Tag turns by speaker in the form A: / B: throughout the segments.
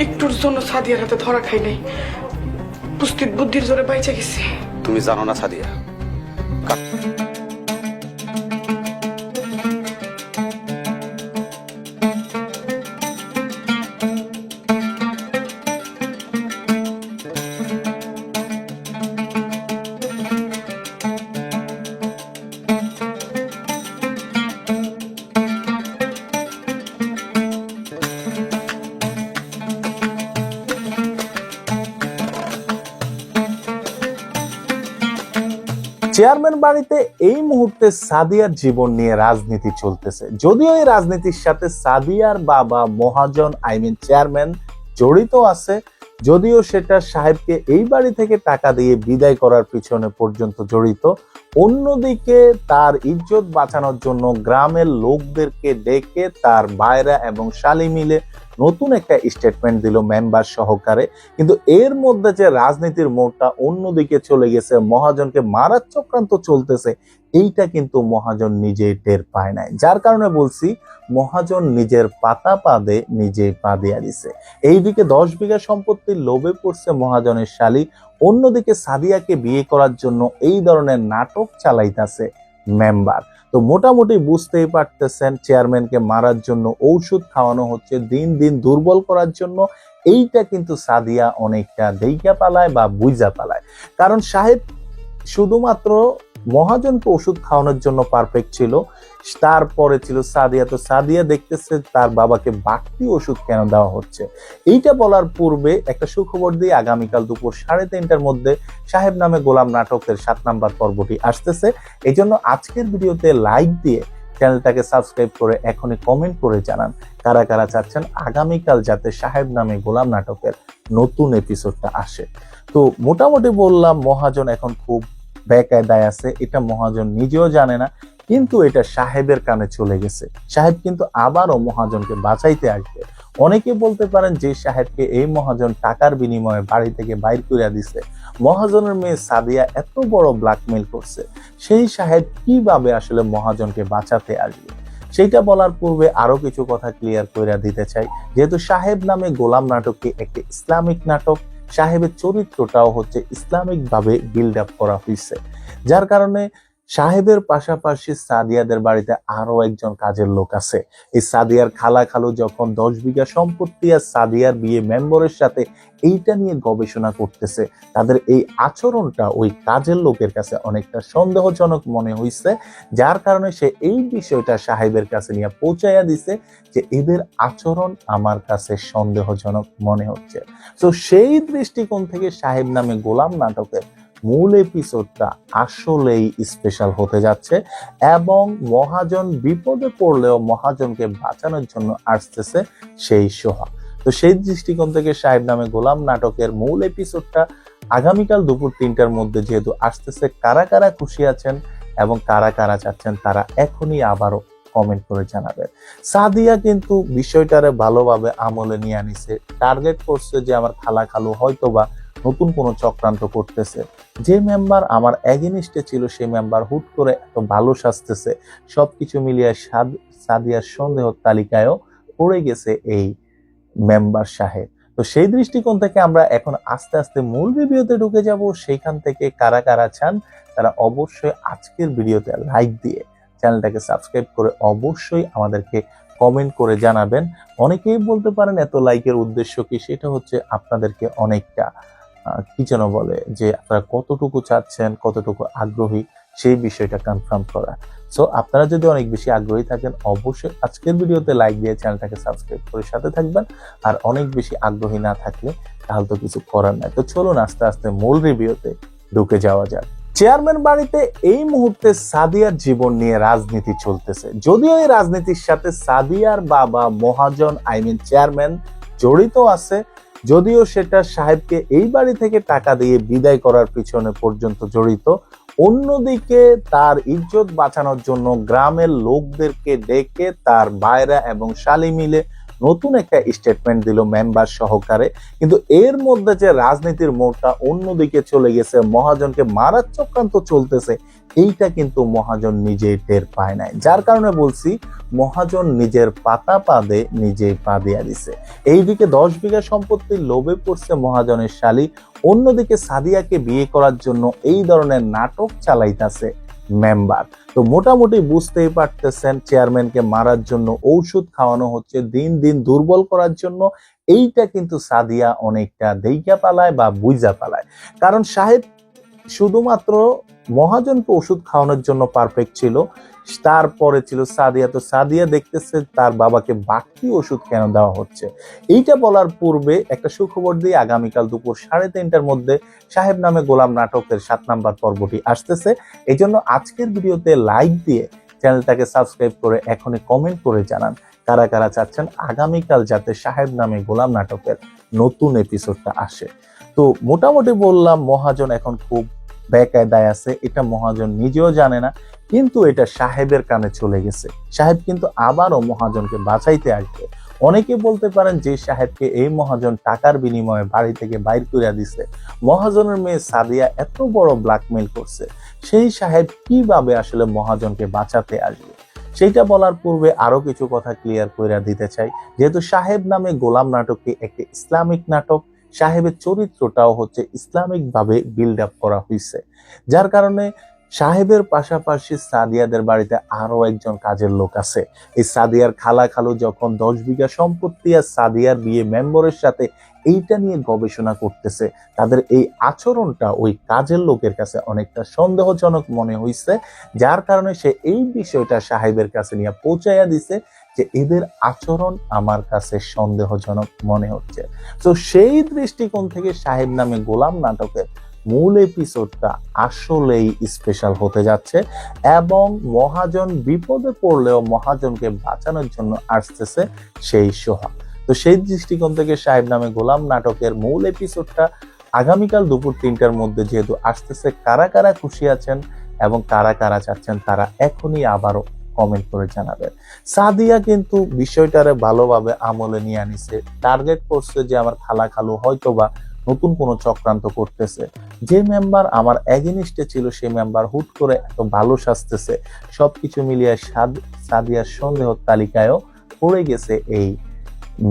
A: একটুর জন্য সাদিয়ার হাতে ধরা খাই নাই, পুষ্টির বুদ্ধির জোরে বাইচে গেছি।
B: তুমি জানো না সাদিয়া,
C: চেয়ারম্যান বাড়িতে এই মুহূর্তে সাদিয়ার জীবন নিয়ে রাজনীতি চলতেছে। যদিও এই রাজনীতির সাথে সাদিয়ার বাবা মহাজন চেয়ারম্যান জড়িত আছে, যদিও সেটা সাহেবকে এই বাড়ি থেকে টাকা দিয়ে বিদায় করার পিছনে পর্যন্ত জড়িত। অন্যদিকে তার ইজ্জত বাঁচানোর জন্য গ্রামের লোকদেরকে ডেকে তার ভাইরা এবং শালি মিলে নতুন একটা স্টেটমেন্ট দিল মেম্বার সহকারে। কিন্তু এর মধ্যে যে রাজনীতির মোড়টা অন্যদিকে চলে গেছে, মহাজনকে মারার চক্রান্ত চলতেছে, এইটা কিন্তু মহাজন নিজেই টের পায় নাই। যার কারণে বলছি মহাজন নিজের পাতা পাদে নিজেই পা দিয়া দিছে। এইদিকে 10 বিঘা সম্পত্তির লোভে পড়ছে মহাজনের শালী, অন্যদিকে সাদিয়াকে বিয়ে করার জন্য এই ধরনের নাটক চালাইতেছে মেম্বার। তো মোটামুটি বুঝতেই পারতেছেন চেয়ারম্যানকে মারার জন্য ঔষধ খাওয়ানো হচ্ছে, দিন দিন দুর্বল করার জন্য। এইটা কিন্তু সাদিয়া অনেকটা দেইকা পালায় বা বুঝা পালায়, কারণ সাহেব শুধুমাত্র মহাজনকে ওষুধ খাওয়ানোর জন্য পারফেক্ট ছিল, তারপরে ছিল সাদিয়া। তো সাদিয়া দেখতেছে তার বাবাকে বাড়তি ওষুধ কেন দেওয়া হচ্ছে। এইটা বলার পূর্বে একটা সুখবর দিয়ে, আগামীকাল দুপুর 3:30টার মধ্যে সাহেব নামে গোলাম নাটকের 7 নাম্বার পর্বটি আসতেছে। এই জন্য আজকের ভিডিওতে লাইক দিয়ে চ্যানেলটাকে সাবস্ক্রাইব করে এখনই কমেন্ট করে জানান কারা কারা চাচ্ছেন আগামীকাল যাতে সাহেব নামে গোলাম নাটকের নতুন এপিসোডটা আসে। তো মোটামুটি বললাম মহাজন এখন খুব বেকায়দায় আছে, এটা মহাজন নিজেও জানে না, কিন্তু এটা সাহেবের কানে চলে গেছে। সাহেব কিন্তু আবারও মহাজনকে বাঁচাইতে আসবে। অনেকে বলতে পারেন যে সাহেবকে এই মহাজন টাকার বিনিময়ে বাড়ি থেকে বাইর করে দিছে, মহাজনের মেয়ে সাদিয়া এত বড় ব্ল্যাকমেইল করছে, সেই সাহেব কিভাবে আসলে মহাজনকে বাঁচাতে আসবে? সেইটা বলার পূর্বে আরো কিছু কথা ক্লিয়ার করে দিতে চাই। যেহেতু সাহেব নামে গোলাম নাটকটি একটি ইসলামিক নাটক, সাহেবের চরিত্রটাও হচ্ছে ইসলামিক ভাবে বিল্ড আপ করা হয়েছে, যার কারণে সাহেবের পাশাপাশি সাদিয়াদের বাড়িতে আরো একজন কাজের লোক আছে। এই সাদিয়ার খালা খালু যখন 10 বিঘা সম্পত্তি আর সাদিয়ার বিয়ে মেম্বরের সাথে এইটা নিয়ে গবেষণা করতেছে, তাদের এই আচরণটা ওই কাজের লোকের কাছে অনেকটা সন্দেহজনক মনে হয়েছে, যার কারণে সে এই বিষয়টা সাহেবের কাছে নিয়ে পৌঁছাইয়া দিছে যে এদের আচরণ আমার কাছে সন্দেহজনক মনে হচ্ছে। তো সেই দৃষ্টিকোণ থেকে সাহেব নামে গোলাম নাটকের মূল এপিসোডটা আসলেই স্পেশাল হতে যাচ্ছে, এবং মহাজন বিপদে পড়লেও মহাজনকে বাঁচানোর জন্য আসতেছে সেই সোহা। তো সেই দৃষ্টিকোণ থেকে সাহেব নামে গোলাম নাটকের মূল এপিসোডটা আগামীকাল দুপুর 3টার মধ্যে যেহেতু আসতেছে, কারা কারা খুশি আছেন এবং কারা কারা চাচ্ছেন তারা এখনই আবারও কমেন্ট করে জানাবেন। সাদিয়া কিন্তু বিষয়টারে ভালোভাবে আমলে নিয়ে আনিছে, টার্গেট করছে যে আমার খালা খালু হয়তোবা নতুন কোনো চক্রান্ত করতেছে। যে মেম্বার আমার এগেনিস্টে ছিল সেই মেম্বার হুট করে এত ভালো সাজতেছে, সবকিছু মিলিয়ে সাদিয়ার সন্দেহ তালিকায়ও পড়ে গেছে এই মেম্বার সাহেব। তো সেই দৃষ্টিকোণ থেকে আমরা এখন আস্তে আস্তে মূল ভিডিওতে ঢুকে যাব। সেইখান থেকে কারা কারা চান তারা অবশ্যই আজকের ভিডিওতে লাইক দিয়ে চ্যানেলটাকে সাবস্ক্রাইব করে অবশ্যই আমাদেরকে কমেন্ট করে জানাবেন। অনেকেই বলতে পারেন এত লাইকের উদ্দেশ্য কি, সেটা হচ্ছে আপনাদেরকে অনেকটা কি যেন বলে যে আপনারা কতটুকু চাচ্ছেন, কতটুকু আগ্রহী সেই বিষয়টা কনফার্ম করা। সো আপনারা যদি অনেক বেশি আগ্রহী থাকেন অবশ্যই আজকের ভিডিওতে লাইক দিয়ে চ্যানেলটাকে সাবস্ক্রাইব করে সাথে থাকবেন, আর অনেক বেশি আগ্রহী না থাকলে তাহলে তো কিছু করার নাই। তো চলুন আস্তে আস্তে মূল রিভিউতে ঢুকে যাওয়া যাক। চেয়ারম্যান বাড়িতে এই মুহূর্তে সাদিয়ার জীবন নিয়ে রাজনীতি চলতেছে। যদিও এই রাজনীতির সাথে সাদিয়ার বাবা মহাজন চেয়ারম্যান জড়িত আছে, যদিও সেটা সাহেবকে এই বাড়ি থেকে টাকা দিয়ে বিদায় করার পিছনে পর্যন্ত জড়িত। অন্যদিকে তার ইজ্জত বাঁচানোর জন্য গ্রামের লোকদেরকে ডেকে তার ভাইরা এবং শালি মিলে নতুন একটা স্টেটমেন্ট দিল মেম্বার সহকারে। কিন্তু এর মধ্যে যে রাজনীতির মোড়টা অন্যদিকে চলে গেছে, মহাজনকে মারার চক্রান্ত চলতেছে, এইটা কিন্তু মহাজন নিজেই টের পায় নাই। যার কারণে বলছি মহাজন নিজের পাতা পাদে নিজেই পা দিয়া দিছে। এইদিকে 10 বিঘা সম্পত্তির লোভে পড়ছে মহাজনের শালী, অন্যদিকে সাদিয়াকে বিয়ে করার জন্য এই ধরনের নাটক চালাইতাছে মেম্বার। তো মোটামুটি বুঝতেই পারতেছেন চেয়ারম্যানকে মারার জন্য ঔষধ খাওয়ানো হচ্ছে, দিন দিন দুর্বল করার জন্য। এইটা কিন্তু সাদিয়া অনেকটা দেইকা পালায় বা বুঝা পালায়। কারণ সাহেব শুধুমাত্র মহাজনকে ওষুধ খাওয়ানোর জন্য পারফেক্ট ছিল, তারপরে ছিল সাদিয়া। তো সাদিয়া দেখতেছে তার বাবাকে বাড়তি ওষুধ কেন দেওয়া হচ্ছে। এইটা বলার পূর্বে একটা সুখবর দিয়ে, আগামীকাল দুপুর 3:30টার মধ্যে সাহেব নামে গোলাম নাটকের 7 নাম্বার পর্বটি আসতেছে। এই জন্য আজকের ভিডিওতে লাইক দিয়ে চ্যানেলটাকে সাবস্ক্রাইব করে এখনই কমেন্ট করে জানান কারা কারা চাচ্ছেন আগামীকাল যাতে সাহেব নামে গোলাম নাটকের নতুন এপিসোডটা আসে। তো মোটামুটি বললাম মহাজন এখন খুব বেকায়দায় আছে, এটা মহাজন নিজেও জানে না, কিন্তু এটা সাহেবের কানে চলে গেছে। সাহেব কিন্তু আবারও মহাজনকে বাঁচাইতে আসবে। অনেকে বলতে পারেন যে সাহেবকে এই মহাজন টাকার বিনিময়ে বাড়ি থেকে বাইর করে দিছে, মহাজনের মেয়ে সাদিয়া এত বড় ব্ল্যাকমেইল করছে, সেই সাহেব কিভাবে আসলে মহাজনকে বাঁচাতে আসবে। সেইটা বলার পূর্বে আরো কিছু কথা ক্লিয়ার করে দিতে চাই। যেহেতু সাহেব নামে গোলাম নাটকটি একটি ইসলামিক নাটক, সাহেবের চরিত্রটাও হচ্ছে ইসলামিক ভাবে বিল্ড আপ করা হয়েছে, যার কারণে সাহেবের পাশাপাশি সাদিয়াদের বাড়িতে আরো একজন কাজের লোক আছে। এই সাদিয়ার খালা খালু যখন 10 বিঘা সম্পত্তি আর সাদিয়ার বিয়ে মেম্বরের সাথে এইটা নিয়ে গবেষণা করতেছে, তাদের এই আচরণটা ওই কাজের লোকের কাছে অনেকটা সন্দেহজনক মনে হয়েছে, যার কারণে সে এই বিষয়টা সাহেবের কাছে নিয়ে পৌঁছাইয়া দিছে যে এদের আচরণ আমার কাছে সন্দেহজনক মনে হচ্ছে। তো সেই দৃষ্টিকোণ থেকে সাহেব নামে গোলাম নাটকের মূল এপিসোডটা আসলেই স্পেশাল হতে যাচ্ছে, এবং মহাজন বিপদে পড়লেও মহাজনকে বাঁচানোর জন্য আসতেছে সেই সোহা। তো সেই দৃষ্টিকোণ থেকে সাহেব নামে গোলাম নাটকের মূল এপিসোডটা আগামীকাল দুপুর 3টার মধ্যে যেহেতু আসতেছে, কারা কারা খুশি আছেন এবং কারা কারা চাচ্ছেন তারা এখনই আবারও কমেন্ট করে জানাবেন। সাদিয়া কিন্তু বিষয়টারে ভালোভাবে আমলে নিয়ে আনিছে, টার্গেট করছে যে আমার খালা খালু হয়তোবা নতুন কোনো চক্রান্ত করতেছে। যে মেম্বার আমার এগেনিস্টে ছিল সেই মেম্বার হুট করে এত ভালো সাজতেছে, সবকিছু মিলিয়ে সাদিয়ার সন্দেহ তালিকায়ও পড়ে গেছে এই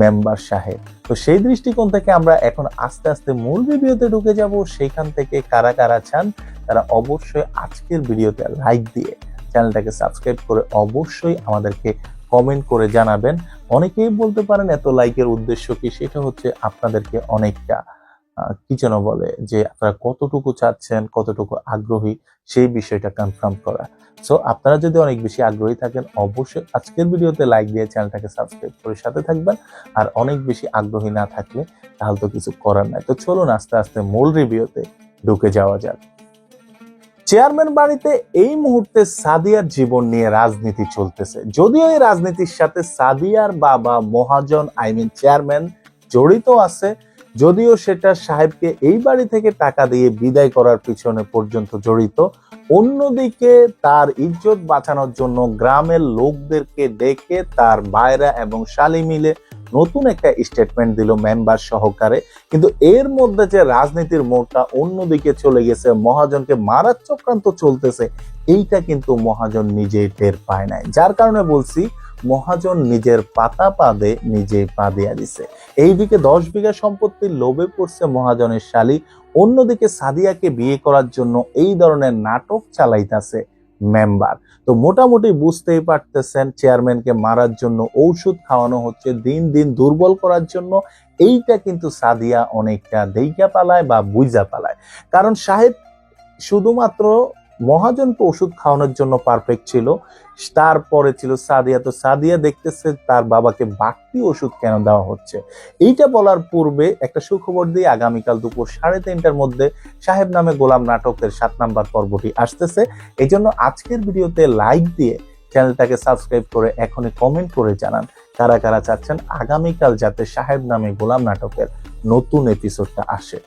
C: মেম্বার সাহেব। তো সেই দৃষ্টিকোণ থেকে আমরা এখন আস্তে আস্তে মূল ভিডিওতে ঢুকে যাব। সেইখান থেকে কারা কারা চান তারা অবশ্যই আজকের ভিডিওতে লাইক দিয়ে চ্যানেলটাকে সাবস্ক্রাইব করে অবশ্যই আমাদেরকে কমেন্ট করে জানাবেন। অনেকেই বলতে পারেন এত লাইকের উদ্দেশ্য কি, সেটা হচ্ছে আপনাদেরকে অনেকটা কি যেন বলে যে আপনারা কতটুকু চাচ্ছেন, কতটুকু আগ্রহী সেই বিষয়টা কনফার্ম করা। সো আপনারা যদি অনেক বেশি আগ্রহী থাকেন অবশ্যই আজকের ভিডিওতে লাইক দিয়ে চ্যানেলটাকে সাবস্ক্রাইব করে সাথে থাকবেন। আর অনেক বেশি আগ্রহী না থাকলে তাহলে তো কিছু করার নাই। তো চলুন আস্তে আস্তে মূল রিভিউতে ঢুকে যাওয়া যাক। চেয়ারম্যান বাড়িতে এই মুহূর্তে সাদিয়ার জীবন নিয়ে রাজনীতি চলতেছে। যদিও এই রাজনীতির সাথে সাদিয়ার বাবা মহাজন চেয়ারম্যান জড়িত আছে, যদিও সেটা সাহেবকে এই বাড়ি থেকে টাকা দিয়ে বিদায় করার পিছনে পর্যন্ত জড়িত। অন্যদিকে তার ইজ্জত বাঁচানোর জন্য গ্রামের লোকদেরকে ডেকে তার ভাইরা এবং শালি মিলে নতুন একটা স্টেটমেন্ট দিল মেম্বার সহকারে। কিন্তু এর মধ্যে যে রাজনীতির মোড়টা অন্যদিকে চলে গেছে, মহাজনকে মারার চক্রান্ত চলতেছে, এইটা কিন্তু মহাজন নিজেই টের পায় নাই। যার কারণে বলছি মহাজন নিজের পাতা পাদে নিজেই পা দিয়া দিছে। এইদিকে 10 বিঘা সম্পত্তির লোভে পড়ছে মহাজনের শালী, অন্যদিকে সাদিয়াকে বিয়ে করার জন্য এই ধরনের নাটক চালাইতাছে মেম্বার। তো মোটামুটি বুঝতেই পারতেছেন চেয়ারম্যানকে মারার জন্য ঔষধ খাওয়ানো হচ্ছে, দিন দিন দুর্বল করার জন্য। এইটা কিন্তু সাদিয়া অনেকটা দেইকা পালায় বা বুঝা পালায়। কারণ সাহেব শুধুমাত্র মহাজনকে ওষুধ খাওয়ানোর জন্য পারফেক্ট ছিল, তারপরে ছিল সাদিয়া। তো সাদিয়া দেখতেছে তার বাবাকে বাড়তি ওষুধ কেন দেওয়া হচ্ছে। এইটা বলার পূর্বে একটা সুখবর দিয়ে, আগামীকাল দুপুর 3:30টার মধ্যে সাহেব নামে গোলাম নাটকের 7 নাম্বার পর্বটি আসতেছে। এই জন্য আজকের ভিডিওতে লাইক দিয়ে চ্যানেলটাকে সাবস্ক্রাইব করে এখনই কমেন্ট করে জানান কারা কারা চাচ্ছেন আগামীকাল যাতে সাহেব নামে গোলাম নাটকের নতুন এপিসোডটা আসে।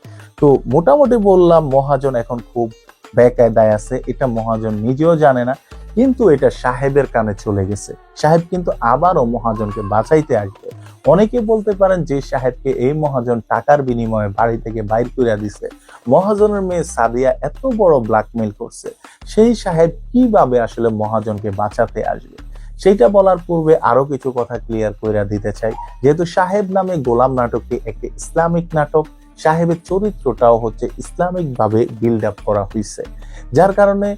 C: তো মোটামুটি বললাম মহাজন এখন খুব বেকায়দায় আছে, এটা মহাজন নিজেও জানে না, কিন্তু এটা সাহেবের কানে চলে গেছে। সাহেব কিন্তু আবারও মহাজনকে বাঁচাইতে আসবে। অনেকে বলতে পারেন যে সাহেবকে এই মহাজন টাকার বিনিময়ে বাড়ি থেকে বাইর করে দিছে, মহাজনের মেয়ে সাদিয়া এত বড় ব্ল্যাকমেইল করছে, সেই সাহেব কিভাবে আসলে মহাজনকে বাঁচাতে আসবে? সেইটা বলার পূর্বে আরো কিছু কথা ক্লিয়ার করে দিতে চাই। যেহেতু সাহেব নামে গোলাম নাটকটি একটি ইসলামিক নাটক, সাহেবের চরিত্রটাও হচ্ছে ইসলামিক ভাবে বিল্ড আপ করা হয়েছে, যার কারণে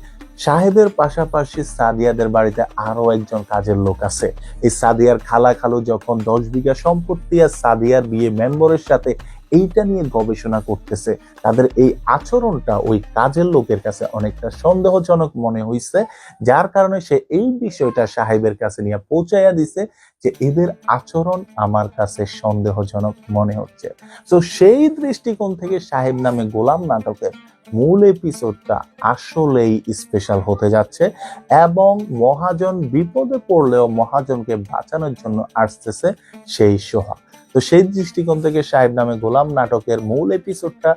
C: সাহেবের পাশাপাশি সাদিয়াদের বাড়িতে আরো একজন কাজের লোক আছে। এই সাদিয়ার খালা খালু যখন 10 বিঘা সম্পত্তি আর সাদিয়ার বিয়ে মেম্বরের সাথে এইটা নিয়ে গবেষণা করতেছে, তাদের এই আচরণটা ওই কাজের লোকের কাছে অনেকটা সন্দেহজনক মনে হইছে, যার কারণে সে এই বিষয়টা সাহেবের কাছে নিয়ে পৌঁছাইয়া দিছে যে এদের আচরণ আমার কাছে সন্দেহজনক মনে হচ্ছে। তো সেই দৃষ্টিকোণ থেকে সাহেব নামে গোলাম নাটকের মূল এপিসোডটা আসলেই স্পেশাল হতে যাচ্ছে এবং মহাজন বিপদে পড়লেও মহাজনকে বাঁচানোর জন্য আসতেছে সেই সোহাগ। তো সেই দৃষ্টিকোণ থেকে সাহেব নামে গোলাম নাটকের মূল এপিসোডটা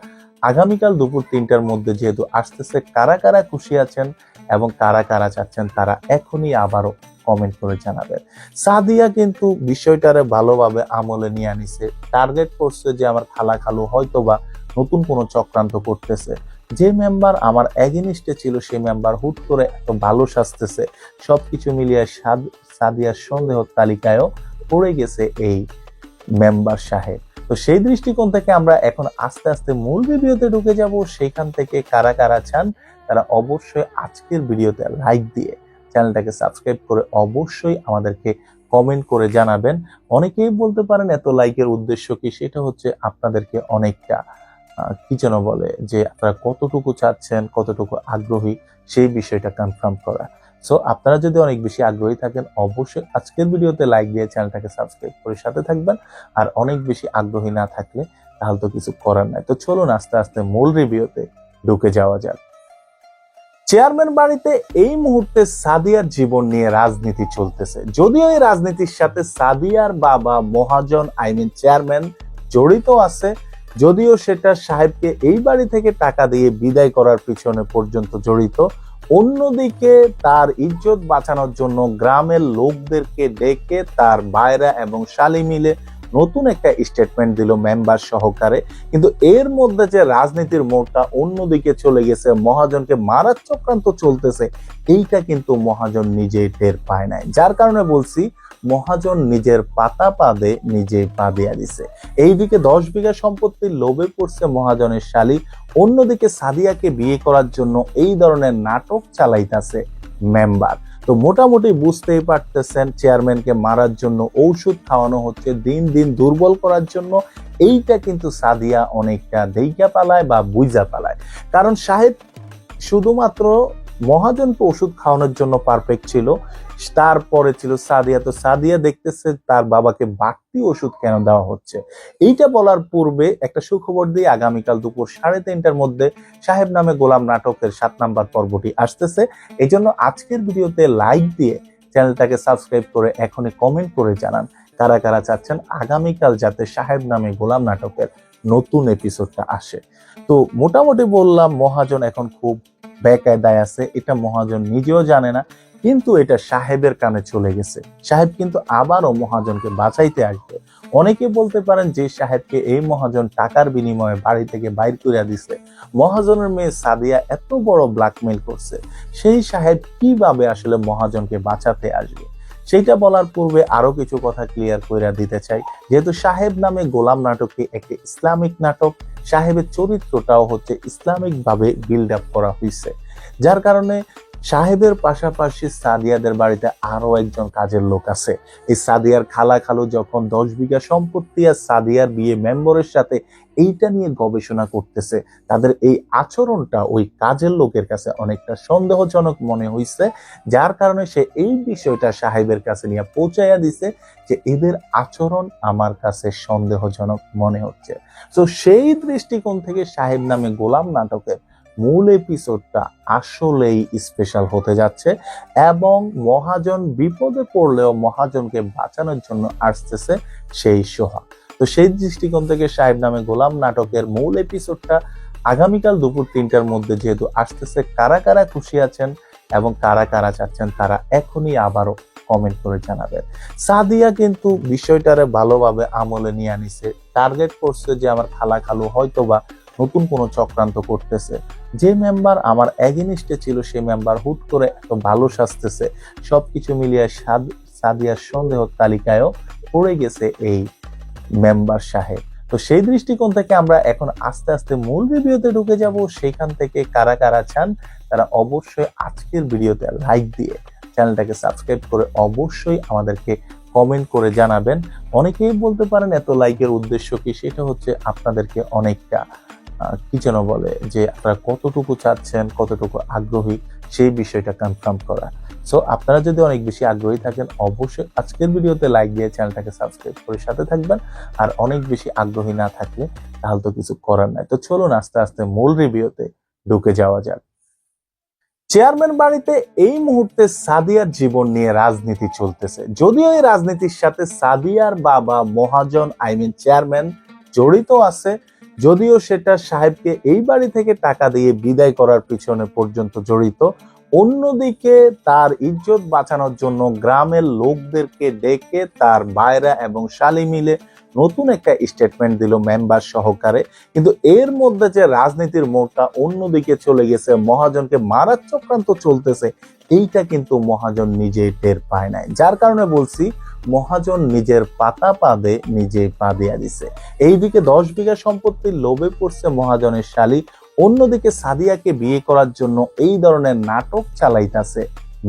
C: আগামীকাল দুপুর 3টার মধ্যে যেহেতু আসতেছে, কারা কারা খুশি আছেন এবং কারা কারা চাচ্ছেন তারা এখনই আবারও কমেন্ট করে জানাবেন। সাদিয়া কিন্তু বিষয়টারে ভালোভাবে আমলে নিয়ে আনিছে, টার্গেট করছে যে আমার খালা খালু হয়তোবা নতুন কোনো চক্রান্ত করতেছে, যে মেম্বার আমার এগেনিস্টে ছিল সেই মেম্বার হুট করে এত ভালো সাজতেছে, সবকিছু মিলিয়ে সাদিয়ার সন্দেহ তালিকায়ও পড়ে গেছে এই মেম্বার সাহেব। তো সেই দৃষ্টিকোণ থেকে আমরা এখন আস্তে আস্তে মূল ভিডিওতে ঢুকে যাব। সেইখান থেকে কারা কারা চান তারা অবশ্যই আজকের ভিডিওতে লাইক দিয়ে চ্যানেলটাকে সাবস্ক্রাইব করে অবশ্যই আমাদেরকে কমেন্ট করে জানাবেন। অনেকেই বলতে পারেন এত লাইকের উদ্দেশ্য কি, সেটা হচ্ছে আপনাদেরকে অনেকটা কি যেন বলে যে আপনারা কতটুকু চাচ্ছেন, কতটুকু আগ্রহী সেই বিষয়টা কনফার্ম করা। সো আপনারা যদি অনেক বেশি আগ্রহী থাকেন অবশ্যই আজকের ভিডিওতে লাইক দিয়ে চ্যানেলটাকে সাবস্ক্রাইব করে সাথে থাকবেন, আর অনেক বেশি আগ্রহী না থাকলে তাহলে তো কিছু করার নাই। তো চলুন আস্তে আস্তে মূল রিভিউতে ঢুকে যাওয়া যাক। চেয়ারম্যান বাড়িতে এই মুহূর্তে সাদিয়ার জীবন নিয়ে রাজনীতি চলতেছে। যদিও এই রাজনীতির সাথে সাদিয়ার বাবা মহাজন চেয়ারম্যান জড়িত আছে, যদিও সেটা সাহেবকে এই বাড়ি থেকে টাকা দিয়ে বিদায় করার পিছনে পর্যন্ত জড়িত। অন্যদিকে তার ইজ্জত বাঁচানোর জন্য গ্রামের লোকদেরকে ডেকে তার ভাইরা এবং শালি মিলে নতুন একটা স্টেটমেন্ট দিল মেম্বার সহকারে। কিন্তু এর মধ্যে যে রাজনীতির মোড়টা অন্যদিকে চলে গেছে, মহাজনকে মারার চক্রান্ত চলতেছে, এইটা কিন্তু মহাজন নিজেই টের পায় নাই, যার কারণে বলছি মহাজন নিজের পাতা পাদে নিজেই পা দিয়া দিছে। এইদিকে 10 বিঘা সম্পত্তির লোভে পড়ছে মহাজনের শালী, অন্যদিকে সাদিয়াকে বিয়ে করার জন্য এই ধরনের নাটক চালাইতেছে মেম্বার। তো মোটামুটি বুঝতেই পারতেছেন চেয়ারম্যানকে মারার জন্য ঔষধ খাওয়ানো হচ্ছে, দিন দিন দুর্বল করার জন্য। এইটা কিন্তু সাদিয়া অনেকটা দেইকা পালায় বা বুঝা পালায়, কারণ সাহেব শুধুমাত্র মহাজনকে ওষুধ খাওয়ানোর জন্য পারফেক্ট ছিল, তারপরে ছিল সাদিয়া। তো সাদিয়া দেখতেছে তার বাবাকে বাড়তি ওষুধ কেন দেওয়া হচ্ছে। এইটা বলার পূর্বে একটা সুখবর দিয়ে আগামীকাল দুপুর 3:30টার মধ্যে সাহেব নামে গোলাম নাটকের 7 নাম্বার পর্বটি আসতেছে। এই জন্য আজকের ভিডিওতে লাইক দিয়ে চ্যানেলটাকে সাবস্ক্রাইব করে এখনই কমেন্ট করে জানান কারা কারা চাচ্ছেন আগামীকাল যাতে সাহেব নামে গোলাম নাটকের নতুন এপিসোডটা আসে। তো মোটামুটি বললাম মহাজন এখন খুব বেকায়দায় আছে, এটা মহাজন নিজেও জানে না, কিন্তু এটা সাহেবের কানে চলে গেছে। সাহেব কিন্তু আবারও মহাজনকে বাঁচাইতে আসবে। অনেকে বলতে পারেন যে সাহেবকে এই মহাজন টাকার বিনিময়ে বাড়ি থেকে বাইর করে দিছে, মহাজনের মেয়ে সাদিয়া এত বড় ব্ল্যাকমেইল করছে, সেই সাহেব কিভাবে আসলে মহাজনকে বাঁচাতে আসবে? সেইটা বলার পূর্বে আরো কিছু কথা ক্লিয়ার করে দিতে চাই। যেহেতু সাহেব নামে গোলাম নাটকটি একটি ইসলামিক নাটক, সাহেবের চরিত্রটাও হচ্ছে ইসলামিক ভাবে বিল্ড আপ করা হয়েছে, যার কারণে সাহেবের পাশাপাশি সাদিয়াদের বাড়িতে আরো একজন কাজের লোক আছে। এই সাদিয়ার খালা খালু যখন 10 বিঘা সম্পত্তি আর সাদিয়ার বিয়ে মেম্বরের সাথে এইটা নিয়ে গবেষণা করতেছে, তাদের এই আচরণটা ওই কাজের লোকের কাছে অনেকটা সন্দেহজনক মনে হইছে, যার কারণে সে এই বিষয়টা সাহেবের কাছে নিয়ে পৌঁছাইয়া দিছে যে এদের আচরণ আমার কাছে সন্দেহজনক মনে হচ্ছে। তো সেই দৃষ্টিকোণ থেকে সাহেব নামে গোলাম নাটকের মূল এপিসোডটা আসলেই স্পেশাল হতে যাচ্ছে এবং মহাজন বিপদে পড়লেও মহাজনকে বাঁচানোর জন্য আসতেছে সেই সোহাগ। তো সেই দৃষ্টিকোণ থেকে সাহেব নামে গোলাম নাটকের মূল এপিসোডটা আগামীকাল দুপুর 3টার মধ্যে যেহেতু আসতেছে, কারা কারা খুশি আছেন, এবং কারা কারা চাচ্ছেন তারা এখনই আবারও কমেন্ট করে জানাবেন। সাদিয়া কিন্তু বিষয়টারে ভালোভাবে আমলে নিয়ে আনিছে, টার্গেট করছে যে আমার খালা খালু হয়তোবা নতুন কোনো চক্রান্ত করতেছে। যে মেম্বার আমার এগেনিস্টে ছিল সেই মেম্বার হুট করে এত ভালো সাজতেছে, সবকিছু মিলিয়ে সাদিয়ার সন্দেহ তালিকায়ও পড়ে গেছে এই মেম্বার সাহেব। তো সেই দৃষ্টিকোণ থেকে আমরা এখন আস্তে আস্তে মূল রিভিউতে ঢুকে যাব। সেখান থেকে কারা কারা চান তারা অবশ্যই আজকের ভিডিওতে লাইক দিয়ে চ্যানেলটাকে সাবস্ক্রাইব করে অবশ্যই আমাদেরকে কমেন্ট করে জানাবেন। অনেকেই বলতে পারেন এত লাইকের উদ্দেশ্য কি, সেটা হচ্ছে আপনাদেরকে অনেকটা কি যেন বলে যে আপনারা কতটুকু চাচ্ছেন, কতটুকু আগ্রহী সেই বিষয়টা কনফার্ম করা। সো আপনারা যদি অনেক বেশি আগ্রহী থাকেন অবশ্যই আজকের ভিডিওতে লাইক দিয়ে চ্যানেলটাকে সাবস্ক্রাইব করে সাথে থাকবেন। আর অনেক বেশি আগ্রহী না থাকলে তাহলে তো কিছু করার নাই। তো চলুন আস্তে আস্তে মূল রিভিউতে ঢুকে যাওয়া যাক। চেয়ারম্যান বাড়িতে এই মুহূর্তে সাদিয়ার জীবন নিয়ে রাজনীতি চলতেছে। যদিও এই রাজনীতির সাথে সাদিয়ার বাবা মহাজন চেয়ারম্যান জড়িত আছে, যদিও সেটা সাহেবকে এই বাড়ি থেকে টাকা দিয়ে বিদায় করার পিছনে পর্যন্ত জড়িত। অন্যদিকে তার ইজ্জত বাঁচানোর জন্য গ্রামের লোকদেরকে ডেকে তার ভাইরা এবং শালি মিলে নতুন একটা স্টেটমেন্ট দিল মেম্বার সহকারে। কিন্তু এর মধ্যে যে রাজনীতির মোড়টা অন্যদিকে চলে গেছে, মহাজনকে মারার চক্রান্ত চলতেছে, এইটা কিন্তু মহাজন নিজেই টের পায় নাই। যার কারণে বলছি মহাজন নিজের পাতা পাদে নিজেই পা দিয়া দিছে। এইদিকে 10 বিঘা সম্পত্তির লোভে পড়ছে মহাজনের শালী, অন্যদিকে সাদিয়াকে বিয়ে করার জন্য এই ধরনের নাটক চালাইতেছে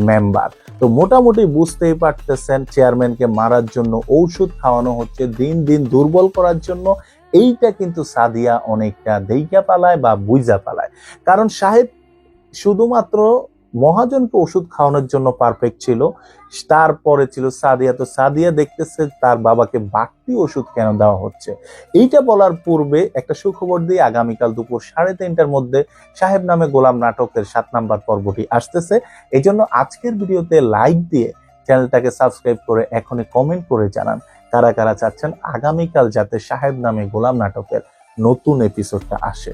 C: মেম্বার। তো মোটামুটি বুঝতেই পারতেছেন চেয়ারম্যানকে মারার জন্য ঔষধ খাওয়ানো হচ্ছে, দিন দিন দুর্বল করার জন্য। এইটা কিন্তু সাদিয়া অনেকটা দেইকা পালায় বা বুঝা পালায়, কারণ সাহেব শুধুমাত্র মহাজনকে ওষুধ খাওয়ানোর জন্য পারফেক্ট ছিল, তারপরে ছিল সাদিয়া। তো সাদিয়া দেখতেছে তার বাবাকে বাড়তি ওষুধ কেন দেওয়া হচ্ছে। এইটা বলার পূর্বে একটা সুখবর দিয়ে আগামীকাল দুপুর 3:30টার মধ্যে সাহেব নামে গোলাম নাটকের 7 নাম্বার পর্বটি আসতেছে। এই জন্য আজকের ভিডিওতে লাইক দিয়ে চ্যানেলটাকে সাবস্ক্রাইব করে এখনই কমেন্ট করে জানান কারা কারা চাচ্ছেন আগামীকাল যাতে সাহেব নামে গোলাম নাটকের নতুন এপিসোডটা আসে।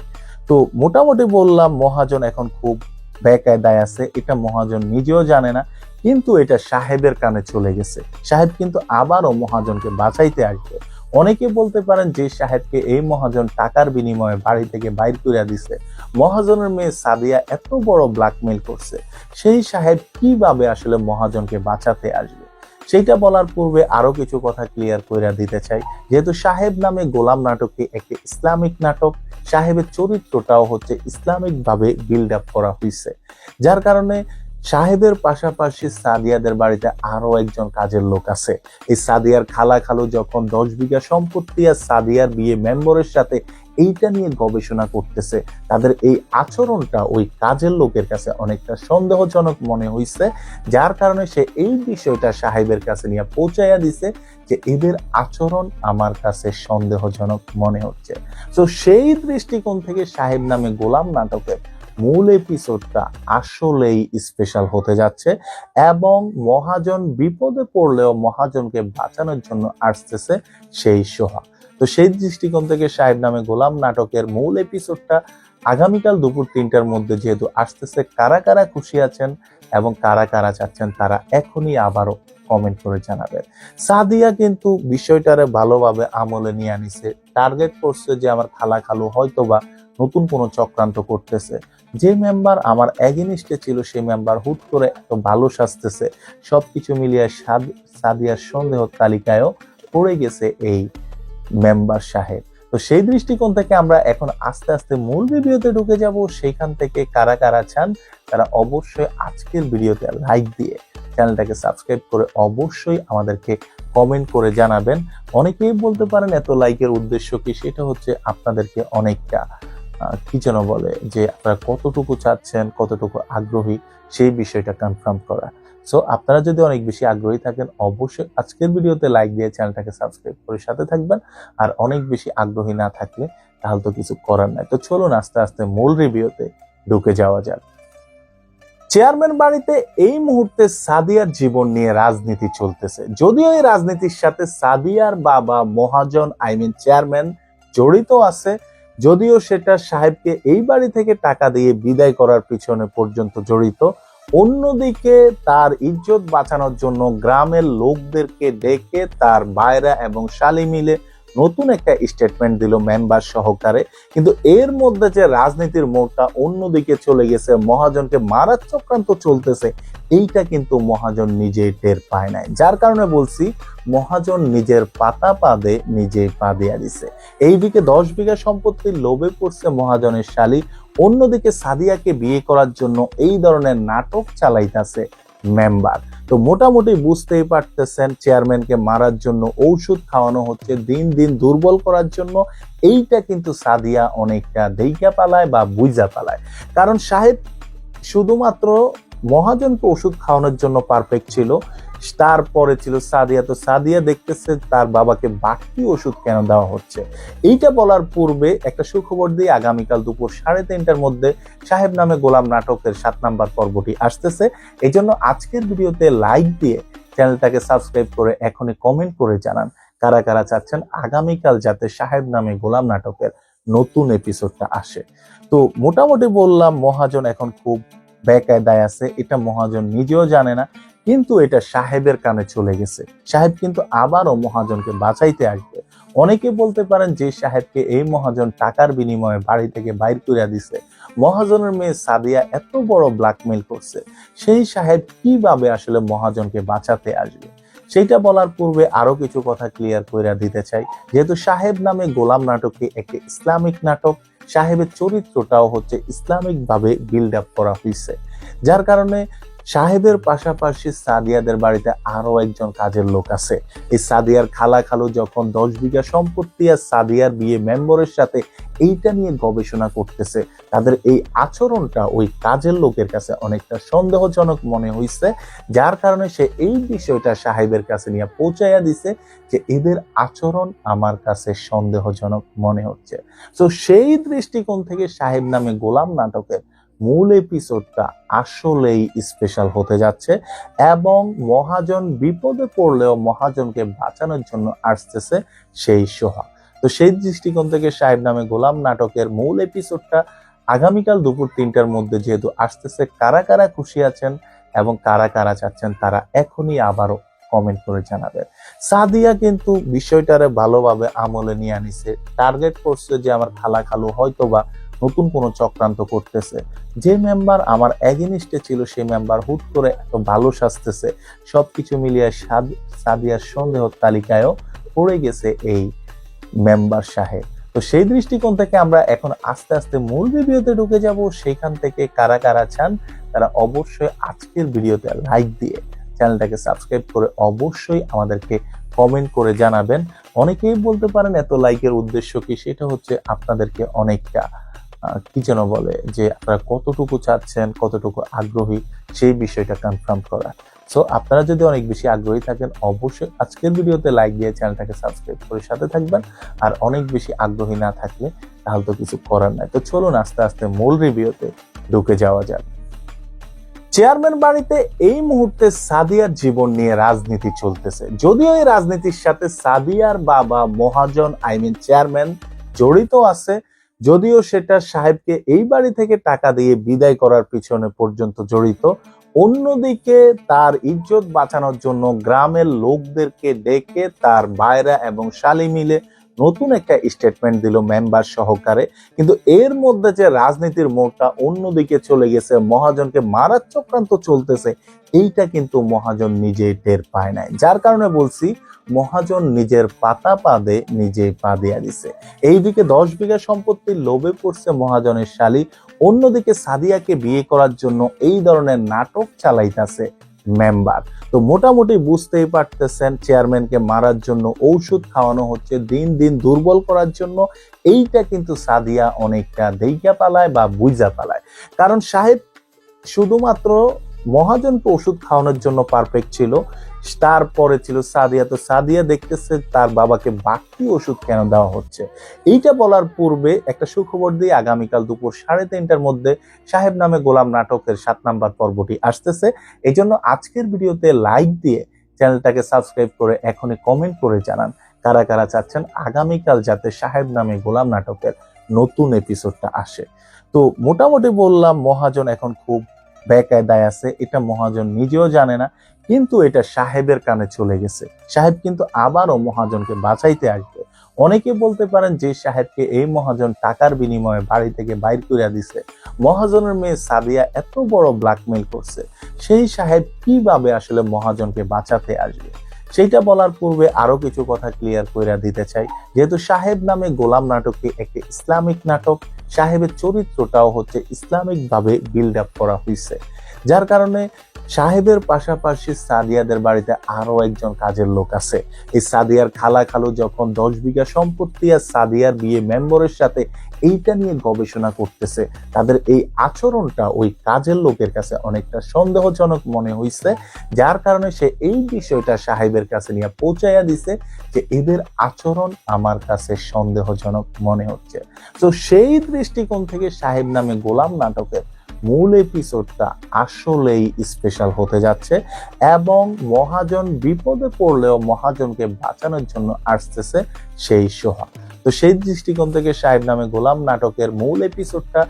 C: তো মোটামুটি বললাম মহাজন এখন খুব বেকায়দায় আছে, এটা মহাজন নিজেও জানে না, কিন্তু এটা সাহেবের কানে চলে গেছে। সাহেব কিন্তু আবারও মহাজনকে বাঁচাইতে আসবে। অনেকে বলতে পারেন যে সাহেবকে এই মহাজন টাকার বিনিময়ে বাড়ি থেকে বাইর করে দিছে, মহাজনের মেয়ে সাদিয়া এত বড় ব্ল্যাকমেইল করছে, সেই সাহেব কিভাবে আসলে মহাজনকে বাঁচাতে আসবে সেইটা বলার পূর্বে আরো কিছু কথা ক্লিয়ার করে দিতে চাই। যেহেতু সাহেব নামে গোলাম নাটকটি একটি ইসলামিক নাটক, সাহেবের চরিত্রটাও হচ্ছে ইসলামিক ভাবে বিল্ড আপ করা হয়েছে, যার কারণে সাহেবের পাশাপাশি সাদিয়াদের বাড়িতে আরো একজন কাজের লোক আছে। এই সাদিয়ার খালা খালু যখন 10 বিঘা সম্পত্তি আর সাদিয়ার বিয়ে মেম্বরের সাথে এইটা নিয়ে গবেষণা করতেছে, তাদের এই আচরণটা ওই কাজের লোকের কাছে অনেকটা সন্দেহজনক মনে হয়েছে, যার কারণে সে এই বিষয়টা সাহেবের কাছে নিয়ে পৌঁছাইয়া দিছে যে এদের আচরণ আমার কাছে সন্দেহজনক মনে হচ্ছে। তো সেই দৃষ্টিকোণ থেকে সাহেব নামে গোলাম নাটকের মূল এপিসোডটা আসলেই স্পেশাল হতে যাচ্ছে এবং মহাজন বিপদে পড়লেও মহাজনকে বাঁচানোর জন্য আসতেছে সেই সোহা। তো সেই দৃষ্টিকোণ থেকে সাহেব নামে গোলাম নাটকের মূল এপিসোডটা আগামীকাল দুপুর 3টার মধ্যে যেহেতু আসতেছে, কারা কারা খুশি আছেন এবং কারা কারা চাচ্ছেন তারা এখনই আবারও কমেন্ট করে জানাবেন। সাদিয়া কিন্তু বিষয়টারে ভালোভাবে আমলে নিয়ে আনিছে, টার্গেট করছে যে আমার খালা খালু হয়তোবা নতুন কোনো চক্রান্ত করতেছে। যে মেম্বার আমার এগেনিস্টে ছিল সেই মেম্বার হুট করে এত ভালো সাজতেছে, সবকিছু মিলিয়ে সাদিয়ার সন্দেহ তালিকায়ও পড়ে গেছে এই মেম্বার সাহেব। তো সেই দৃষ্টিকোণ থেকে আমরা এখন আস্তে আস্তে মূল ভিডিওতে ঢুকে যাব। সেইখান থেকে কারা কারা চান তারা অবশ্যই আজকের ভিডিওতে লাইক দিয়ে চ্যানেলটাকে সাবস্ক্রাইব করে অবশ্যই আমাদেরকে কমেন্ট করে জানাবেন। অনেকেই বলতে পারেন এত লাইকের উদ্দেশ্য কি, সেটা হচ্ছে আপনাদেরকে অনেকটা কি যেন বলে যে আপনারা কতটুকু চাচ্ছেন, কতটুকু আগ্রহী সেই বিষয়টা কনফার্ম করা। সো আপনারা যদি অনেক বেশি আগ্রহী থাকেন অবশ্যই আজকের ভিডিওতে লাইক দিয়ে চ্যানেলটাকে সাবস্ক্রাইব করে সাথে থাকবেন। আর অনেক বেশি আগ্রহী না থাকলে তাহলে তো কিছু করার নাই। তো চলুন আস্তে আস্তে মূল রিভিউতে ঢুকে যাওয়া যাক। চেয়ারম্যান বাড়িতে এই মুহূর্তে সাদিয়ার জীবন নিয়ে রাজনীতি চলতেছে। যদিও এই রাজনীতির সাথে সাদিয়ার বাবা মহাজন চেয়ারম্যান জড়িত আছে, যদিও সেটা সাহেবকে এই বাড়ি থেকে টাকা দিয়ে বিদায় করার পিছনে পর্যন্ত জড়িত। অন্যদিকে তার ইজ্জত বাঁচানোর জন্য গ্রামের লোকদেরকে ডেকে তার ভাইরা এবং শালি মিলে নতুন একটা স্টেটমেন্ট দিল মেম্বার সহকারে। কিন্তু এর মধ্যে যে রাজনীতির মোড়টা অন্যদিকে চলে গেছে, মহাজনকে মারার চক্রান্ত চলতেছে, এইটা কিন্তু মহাজন নিজেই টের পায় নাই। যার কারণে বলছি মহাজন নিজের পাতা পাদে নিজেই পা দিয়া দিছে। এইদিকে 10 বিঘা সম্পত্তির লোভে পড়ছে মহাজনের শালী, অন্যদিকে সাদিয়াকে বিয়ে করার জন্য এই ধরনের নাটক চালাইতেছে মেম্বার। তো মোটামুটি বুঝতেই পারতেছেন চেয়ারম্যানকে মারার জন্য ঔষধ খাওয়ানো হচ্ছে, দিন দিন দুর্বল করার জন্য। এইটা কিন্তু সাদিয়া অনেকটা দেইকা পালায় বা বুঝা পালায়। কারণ সাহেব শুধুমাত্র মহাজনকে ওষুধ খাওয়ানোর জন্য পারফেক্ট ছিল, তারপরে ছিল সাদিয়া। তো সাদিয়া দেখতেছে তার বাবাকে বাড়তি ওষুধ কেন দেওয়া হচ্ছে। এইটা বলার পূর্বে একটা সুখবর দিয়ে, আগামীকাল দুপুর 3:30টার মধ্যে সাহেব নামে গোলাম নাটকের 7 নাম্বার পর্বটি আসতেছে। এই জন্য আজকের ভিডিওতে লাইক দিয়ে চ্যানেলটাকে সাবস্ক্রাইব করে এখনই কমেন্ট করে জানান কারা কারা চাচ্ছেন আগামীকাল যাতে সাহেব নামে গোলাম নাটকের নতুন এপিসোডটা আসে। তো মোটামুটি বললাম মহাজন এখন খুব বেকায়দায় আছে, এটা মহাজন নিজেও জানে না, কিন্তু এটা সাহেবের কানে চলে গেছে। সাহেব কিন্তু আবারও মহাজনকে বাঁচাইতে আসবে। অনেকে বলতে পারেন যে সাহেবকে এই মহাজন টাকার বিনিময়ে বাড়ি থেকে বাইর করে দিছে, মহাজনের মেয়ে সাদিয়া এত বড় ব্ল্যাকমেইল করছে, সেই সাহেব কিভাবে আসলে মহাজনকে বাঁচাতে আসবে? সেইটা বলার পূর্বে আরো কিছু কথা ক্লিয়ার করে দিতে চাই। যেহেতু সাহেব নামে গোলাম নাটকটি একটি ইসলামিক নাটক, সাহেবের চরিত্রটাও হচ্ছে ইসলামিক ভাবে বিল্ড আপ করা হয়েছে, যার কারণে সাহেবের পাশাপাশি সাদিয়াদের বাড়িতে আরো একজন কাজের লোক আছে। এই সাদিয়ার খালা খালু যখন 10 বিঘা সম্পত্তি আর সাদিয়ার বিয়ে মেম্বরের সাথে এইটা নিয়ে গবেষণা করতেছে, তাদের এই আচরণটা ওই কাজের লোকের কাছে অনেকটা সন্দেহজনক মনে হইছে, যার কারণে সে এই বিষয়টা সাহেবের কাছে নিয়ে পৌঁছাইয়া দিছে যে এদের আচরণ আমার কাছে সন্দেহজনক মনে হচ্ছে। তো সেই দৃষ্টিকোণ থেকে সাহেব নামে গোলাম নাটকের মূল এপিসোডটা আসলেই স্পেশাল হতে যাচ্ছে এবং মহাজন বিপদে পড়লেও মহাজনকে বাঁচানোর জন্য আসতেছে সেই সোহা। তো সেই দৃষ্টিকোণ থেকে সাহেব নামে গোলাম নাটকের মূল এপিসোডটা আগামীকাল দুপুর 3টার মধ্যে যেহেতু আসতেছে, কারা কারা খুশি আছেন এবং কারা কারা চাচ্ছেন তারা এখনই আবারও কমেন্ট করে জানাবেন। সাদিয়া কিন্তু বিষয়টারে ভালোভাবে আমলে নিয়ে আনিছে, টার্গেট করছে যে আমার খালা খালু হয়তোবা নতুন কোনো চক্রান্ত করতেছে। যে মেম্বার আমার এগেনিস্টে ছিল সেই মেম্বার হুট করে এত ভালো সাজতেছে, সবকিছু মিলিয়ে সাদিয়ার সন্দেহ তালিকায়ও পড়ে গেছে এই মেম্বার সাহেব। তো সেই দৃষ্টিকোণ থেকে আমরা এখন আস্তে আস্তে মূল ভিডিওতে ঢুকে যাব। সেইখান থেকে কারা কারা চান তারা অবশ্যই আজকের ভিডিওতে লাইক দিয়ে চ্যানেলটাকে সাবস্ক্রাইব করে অবশ্যই আমাদেরকে কমেন্ট করে জানাবেন। অনেকেই বলতে পারেন এত লাইকের উদ্দেশ্য কি, সেটা হচ্ছে আপনাদেরকে অনেকটা কি যেন বলে যে আপনারা কতটুকু চাচ্ছেন, কতটুকু আগ্রহী সেই বিষয়টা কনফার্ম করা। সো আপনারা যদি অনেক বেশি আগ্রহী থাকেন অবশ্যই আজকের ভিডিওতে লাইক দিয়ে চ্যানেলটাকে সাবস্ক্রাইব করে সাথে থাকবেন। আর অনেক বেশি আগ্রহী না থাকলে তাহলে তো কিছু করার নাই। তো চলুন আস্তে আস্তে মূল রিভিউতে ঢুকে যাওয়া যাক। চেয়ারম্যান বাড়িতে এই মুহূর্তে সাদিয়ার জীবন নিয়ে রাজনীতি চলতেছে। যদিও এই রাজনীতির সাথে সাদিয়ার বাবা মহাজন চেয়ারম্যান জড়িত আছে, যদিও সেটা সাহেবকে এই বাড়ি থেকে টাকা দিয়ে বিদায় করার পিছনে পর্যন্ত জড়িত। অন্যদিকে তার ইজ্জত বাঁচানোর জন্য গ্রামের লোকদেরকে ডেকে তার ভাইরা এবং শালি মিলে নতুন একটা স্টেটমেন্ট দিল মেম্বার সহকারে। কিন্তু এর মধ্যে যে রাজনীতির মোড়টা অন্যদিকে চলে গেছে, মহাজনকে মারার চক্রান্ত চলতেছে, এইটা কিন্তু মহাজন নিজেই টের পায় নাই। যার কারণে বলছি মহাজন নিজের পাতা পাদে নিজেই পা দিয়া দিছে। এইদিকে 10 বিঘা সম্পত্তির লোভে পড়ছে মহাজনের শালী, অন্যদিকে সাদিয়াকে বিয়ে করার জন্য এই ধরনের নাটক চালাইতেছে মেম্বার। তো মোটামুটি বুঝতেই পারতেছেন চেয়ারম্যানকে মারার জন্য ঔষধ খাওয়ানো হচ্ছে, দিন দিন দুর্বল করার জন্য। এইটা কিন্তু সাদিয়া অনেকটা দেইকা পালায় বা বুঝা পালায়। কারণ সাহেব শুধুমাত্র মহাজনকে ওষুধ খাওয়ানোর জন্য পারফেক্ট ছিল, তারপরে ছিল সাদিয়া। তো সাদিয়া দেখতেছে তার বাবাকে বাড়তি ওষুধ কেন দেওয়া হচ্ছে। এইটা বলার পূর্বে একটা সুখবর দিয়ে, আগামীকাল দুপুর 3:30টার মধ্যে সাহেব নামে গোলাম নাটকের 7 নাম্বার পর্বটি আসতেছে। এই জন্য আজকের ভিডিওতে লাইক দিয়ে চ্যানেলটাকে সাবস্ক্রাইব করে এখনই কমেন্ট করে জানান কারা কারা চাচ্ছেন আগামীকাল যাতে সাহেব নামে গোলাম নাটকের নতুন এপিসোডটা আসে। তো মোটামুটি বললাম মহাজন এখন খুব বেকায়দায় আছে, এটা মহাজন নিজেও জানে না, কিন্তু এটা সাহেবের কানে চলে গেছে। সাহেব কিন্তু আবারও মহাজনকে বাঁচাইতে আসবে। অনেকে বলতে পারেন যে সাহেবকে এই মহাজন টাকার বিনিময়ে বাড়ি থেকে বাইর করে দিছে, মহাজনের মেয়ে সাদিয়া এত বড় ব্ল্যাকমেইল করছে, সেই সাহেব কিভাবে আসলে মহাজনকে বাঁচাতে আসবে? সেইটা বলার পূর্বে আরো কিছু কথা ক্লিয়ার করে দিতে চাই। যেহেতু সাহেব নামে গোলাম নাটকটি একটি ইসলামিক নাটক, সাহেবের চরিত্রটাও হচ্ছে ইসলামিক ভাবে বিল্ড আপ করা হয়েছে, যার কারণে সাহেবের পাশাপাশি সাদিয়াদের বাড়িতে আরো একজন কাজের লোক আছে। এই সাদিয়ার খালা খালু যখন 10 বিঘা সম্পত্তি আর সাদিয়ার বিয়ে মেম্বরের সাথে এইটা নিয়ে গবেষণা করতেছে, তাদের এই আচরণটা ওই কাজের লোকের কাছে অনেকটা সন্দেহজনক মনে হয়েছে, যার কারণে সে এই বিষয়টা সাহেবের কাছে নিয়ে পৌঁছাইয়া দিছে যে এদের আচরণ আমার কাছে সন্দেহজনক মনে হচ্ছে। তো সেই দৃষ্টিকোণ থেকে সাহেব নামে গোলাম নাটকের মূল এপিসোডটা আসলেই স্পেশাল হতে যাচ্ছে, এবং মহাজন বিপদে পড়লেও মহাজনকে বাঁচানোর জন্য আসতেছে সেই সোহাগ। তো সেই দৃষ্টিকোণ থেকে সাহেব নামে গোলাম নাটকের মূল এপিসোডটা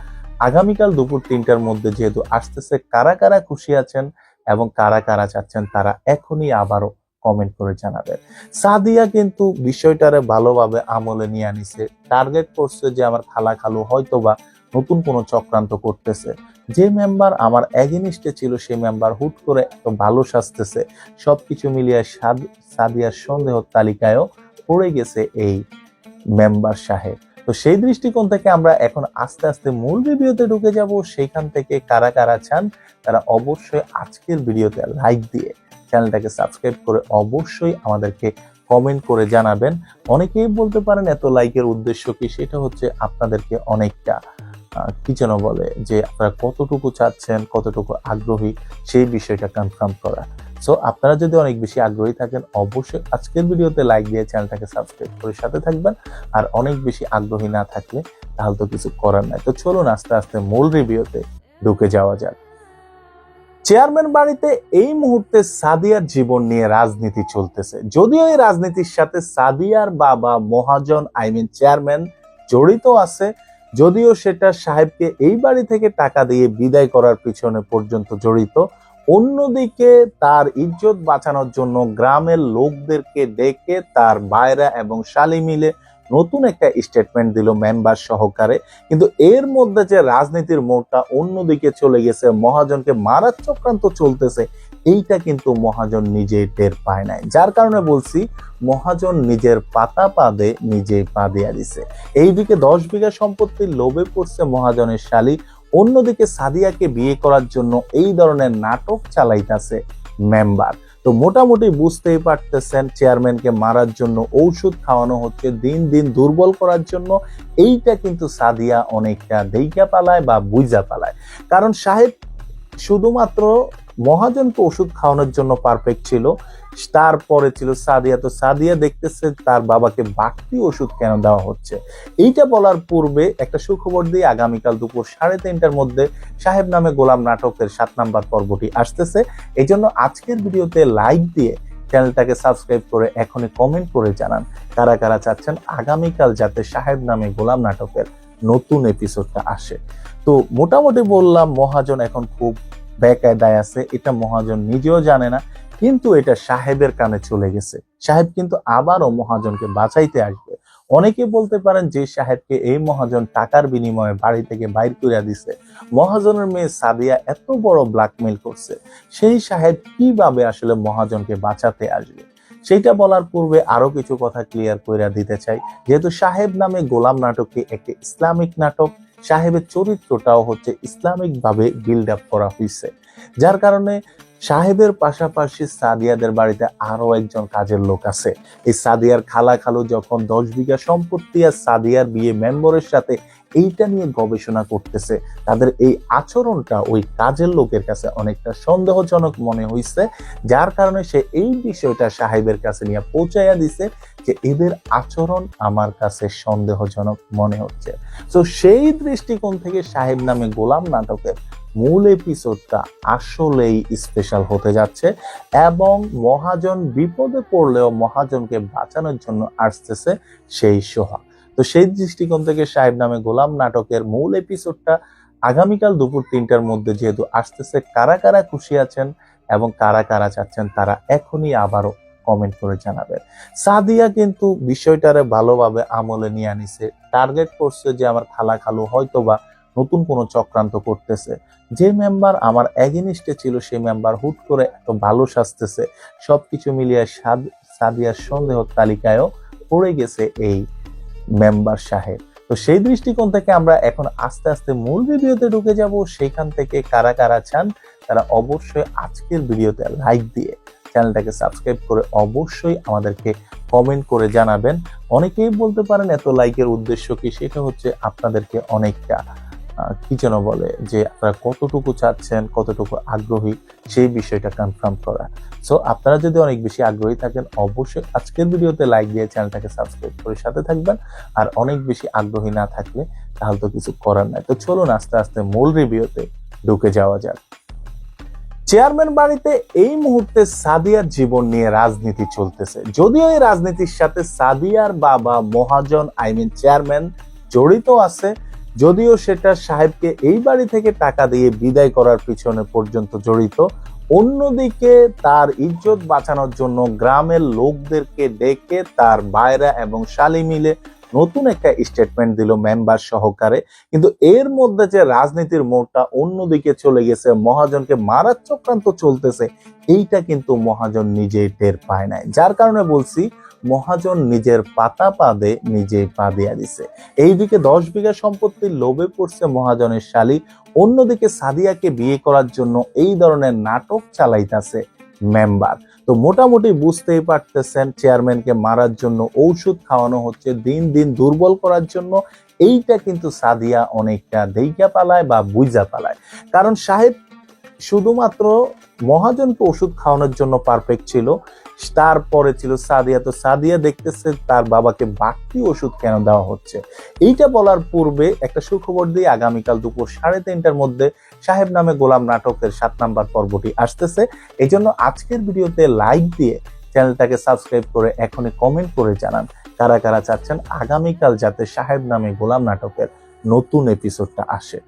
C: আগামীকাল দুপুর 3টার মধ্যে যেহেতু আসতেছে, কারা কারা খুশি আছেন এবং কারা কারা চাচ্ছেন তারা এখনই আবারও কমেন্ট করে জানাবেন। সাদিয়া কিন্তু বিষয়টারে ভালোভাবে আমলে নিয়ে আনিছে, টার্গেট করছে যে আমার খালা খালু হয়তোবা নতুন কোনো চক্রান্ত করতেছে, যে মেম্বার আমার এগেনিস্টে ছিল সেই মেম্বার হুট করে এত ভালো সাজতেছে, সবকিছু মিলিয়ে সাদিয়ার সন্দেহ তালিকায়ও পড়ে গেছে এই মেম্বার সাহেব। তো সেই দৃষ্টিকোণ থেকে আমরা এখন আস্তে আস্তে মূল ভিডিওতে ঢুকে যাব। সেইখান থেকে কারা কারা চান তারা অবশ্যই আজকের ভিডিওতে লাইক দিয়ে চ্যানেলটাকে সাবস্ক্রাইব করে অবশ্যই আমাদেরকে কমেন্ট করে জানাবেন। অনেকেই বলতে পারেন এত লাইকের উদ্দেশ্য কি, সেটা হচ্ছে আপনাদেরকে অনেকটা কি যেন বলে যে আপনারা কতটুকু চাচ্ছেন, কতটুকু আগ্রহী সেই বিষয়টা কনফার্ম করা। সো আপনারা যদি অনেক বেশি আগ্রহী থাকেন অবশ্যই আজকের ভিডিওতে লাইক দিয়ে চ্যানেলটাকে সাবস্ক্রাইব করে সাথে থাকবেন, আর অনেক বেশি আগ্রহী না থাকলে তাহলে তো কিছু করার নাই। তো চলুন আস্তে আস্তে মূল রিভিউতে ঢুকে যাওয়া যাক। চেয়ারম্যান বাড়িতে এই মুহূর্তে সাদিয়ার জীবন নিয়ে রাজনীতি চলতেছে, যদিও এই রাজনীতির সাথে সাদিয়ার বাবা মহাজন চেয়ারম্যান জড়িত আছে, যদিও সেটা সাহেবকে এই বাড়ি থেকে টাকা দিয়ে বিদায় করার পিছনে পর্যন্ত জড়িত। অন্যদিকে তার ইজ্জত বাঁচানোর জন্য গ্রামের লোকদেরকে ডেকে তার ভাইরা এবং শালি মিলে নতুন একটা স্টেটমেন্ট দিল মেম্বার সহকারে, কিন্তু এর মধ্যে যে রাজনীতির মোড়টা অন্যদিকে চলে গেছে, মহাজনকে মারার চক্রান্ত চলতেছে, এইটা কিন্তু মহাজন নিজে টের পায় নাই, যার কারণে বলছি মহাজন নিজের পাতা পাদে নিজেই পা দিয়া দিছে। এইদিকে 10 বিঘা সম্পত্তির লোভে পড়ছে মহাজনের শালী, অন্যদিকে সাদিয়াকে বিয়ে করার জন্য এই ধরনের নাটক চালাইতেছে মেম্বার। তো মোটামুটি বুঝতেই পারতেছেন চেয়ারম্যানকে মারার জন্য ঔষধ খাওয়ানো হচ্ছে, দিন দিন দুর্বল করার জন্য। এইটা কিন্তু সাদিয়া অনেকটা দেইকা পালায় বা বুঝা পালায়, কারণ সাহেব শুধুমাত্র মহাজনকে ওষুধ খাওয়ানোর জন্য পারফেক্ট ছিল, তারপরে ছিল সাদিয়া। তো সাদিয়া দেখতেছে তার বাবাকে বাড়তি ওষুধ কেন দেওয়া হচ্ছে। এইটা বলার পূর্বে একটা সুখবর দিয়ে আগামীকাল দুপুর 3:30টার মধ্যে সাহেব নামে গোলাম নাটকের 7 নাম্বার পর্বটি আসতেছে। এই জন্য আজকের ভিডিওতে লাইক দিয়ে চ্যানেলটাকে সাবস্ক্রাইব করে এখনই কমেন্ট করে জানান কারা কারা চাচ্ছেন আগামীকাল যাতে সাহেব নামে গোলাম নাটকের নতুন এপিসোডটা আসে। তো মোটামুটি বললাম মহাজন এখন খুব বেকায়দায় আছে, এটা মহাজন নিজেও জানে না, কিন্তু এটা সাহেবের কানে চলে গেছে। সাহেব কিন্তু আবারও মহাজনকে বাঁচাইতে আসবে। অনেকে বলতে পারেন যে সাহেবকে এই মহাজন টাকার বিনিময়ে বাড়ি থেকে বাইর করে দিছে, মহাজনের মেয়ে সাদিয়া এত বড় ব্ল্যাকমেইল করছে, সেই সাহেব কিভাবে আসলে মহাজনকে বাঁচাতে আসবে? সেইটা বলার পূর্বে আরো কিছু কথা ক্লিয়ার করে দিতে চাই। যেহেতু সাহেব নামে গোলাম নাটকটি একটি ইসলামিক নাটক, সাহেবের চরিত্রটাও হচ্ছে ইসলামিক ভাবে বিল্ড আপ করা হয়েছে, যার কারণে সাহেবের পাশাপাশি সাদিয়াদের বাড়িতে আরো একজন কাজের লোক আছে। এই সাদিয়ার খালা খালু যখন 10 বিঘা সম্পত্তি আর সাদিয়ার বিয়ে মেম্বরের সাথে এইটা নিয়ে গবেষণা করতেছে, তাদের এই আচরণটা ওই কাজের লোকের কাছে অনেকটা সন্দেহজনক মনে হয়েছে, যার কারণে সে এই বিষয়টা সাহেবের কাছে নিয়ে পৌঁছাইয়া দিছে যে এদের আচরণ আমার কাছে সন্দেহজনক মনে হচ্ছে। তো সেই দৃষ্টিকোণ থেকে সাহেব নামে গোলাম নাটকের মূল এপিসোডটা আসলেই স্পেশাল হতে যাচ্ছে, এবং মহাজন বিপদে পড়লেও মহাজনকে বাঁচানোর জন্য আসতেছে সেই সোহাগ। তো সেই দৃষ্টিকোণ থেকে সাহেব নামে গোলাম নাটকের মূল এপিসোডটা আগামীকাল দুপুর 3টার মধ্যে যেহেতু আসতেছে, কারা কারা খুশি আছেন এবং কারা কারা চাচ্ছেন তারা এখনই আবারও কমেন্ট করে জানাবেন। সাদিয়া কিন্তু বিষয়টারে ভালোভাবে আমলে নিয়ে আনিছে, টার্গেট করছে যে আমার খালা খালু হয়তোবা নতুন কোনো চক্রান্ত করতেছে। যে মেম্বার আমার এগেনিস্টে ছিল সেই মেম্বার হুট করে এত ভালো সাজতেছে, সবকিছু মিলিয়ে সাদিয়ার সন্দেহ তালিকায়ও পড়ে গেছে এই মেম্বার সাহেব। তো সেই দৃষ্টিকোণ থেকে আমরা এখন আস্তে আস্তে মূল ভিডিওতে ঢুকে যাব। সেইখান থেকে কারা কারা চান তারা অবশ্যই আজকের ভিডিওতে লাইক দিয়ে চ্যানেলটাকে সাবস্ক্রাইব করে অবশ্যই আমাদেরকে কমেন্ট করে জানাবেন। অনেকেই বলতে পারেন এত লাইকের উদ্দেশ্য কি, সেটা হচ্ছে আপনাদেরকে অনেকটা কি যেন বলে যে আপনারা কতটুকু চাচ্ছেন, কতটুকু আগ্রহী সেই বিষয়টা কনফার্ম করা। সো আপনারা যদি অনেক বেশি আগ্রহী থাকেন অবশ্যই আজকের ভিডিওতে লাইক দিয়ে চ্যানেলটাকে সাবস্ক্রাইব করে সাথে থাকবেন। আর অনেক বেশি আগ্রহী না থাকলে তাহলে তো কিছু করার নাই। তো চলুন আস্তে আস্তে মূল রিভিউতে ঢুকে যাওয়া যাক। চেয়ারম্যান বাড়িতে এই মুহূর্তে সাদিয়ার জীবন নিয়ে রাজনীতি চলতেছে। যদিও এই রাজনীতির সাথে সাদিয়ার বাবা মহাজন চেয়ারম্যান জড়িত আছে, যদিও সেটা সাহেবকে এই বাড়ি থেকে টাকা দিয়ে বিদায় করার পিছনে পর্যন্ত জড়িত। অন্যদিকে তার ইজ্জত বাঁচানোর জন্য গ্রামের লোকদেরকে ডেকে তার ভাইরা এবং শালি মিলে নতুন একটা স্টেটমেন্ট দিল মেম্বার সহকারে। কিন্তু এর মধ্যে যে রাজনীতির মোড়টা অন্যদিকে চলে গেছে, মহাজনকে মারার চক্রান্ত চলতেছে, এইটা কিন্তু মহাজন নিজেই টের পায় নাই। যার কারণে বলছি মহাজন নিজের পাতা পাদে নিজেই পা দিয়া দিছে। এইদিকে 10 বিঘা সম্পত্তির লোভে পড়ছে মহাজনের শালী, অন্যদিকে সাদিয়াকে বিয়ে করার জন্য এই ধরনের নাটক চালাইতাছে মেম্বার। তো মোটামুটি বুঝতেই পারতেছেন চেয়ারম্যানকে মারার জন্য ঔষধ খাওয়ানো হচ্ছে, দিন দিন দুর্বল করার জন্য। এইটা কিন্তু সাদিয়া অনেকটা দেইকা পালায় বা বুঝা পালায়। কারণ সাহেব শুধুমাত্র মহাজনকে ওষুধ খাওয়ানোর জন্য পারফেক্ট ছিল, তারপরে ছিল সাদিয়া। তো সাদিয়া দেখতেছে তার বাবাকে বাড়তি ওষুধ কেন দেওয়া হচ্ছে। এইটা বলার পূর্বে একটা সুখবর দিয়ে আগামীকাল দুপুর 3:30টার মধ্যে সাহেব নামে গোলাম নাটকের 7 নাম্বার পর্বটি আসতেছে। এই জন্য আজকের ভিডিওতে লাইক দিয়ে চ্যানেলটাকে সাবস্ক্রাইব করে এখনই কমেন্ট করে জানান কারা কারা চাচ্ছেন আগামীকাল যাতে সাহেব নামে গোলাম নাটকের নতুন এপিসোডটা আসে।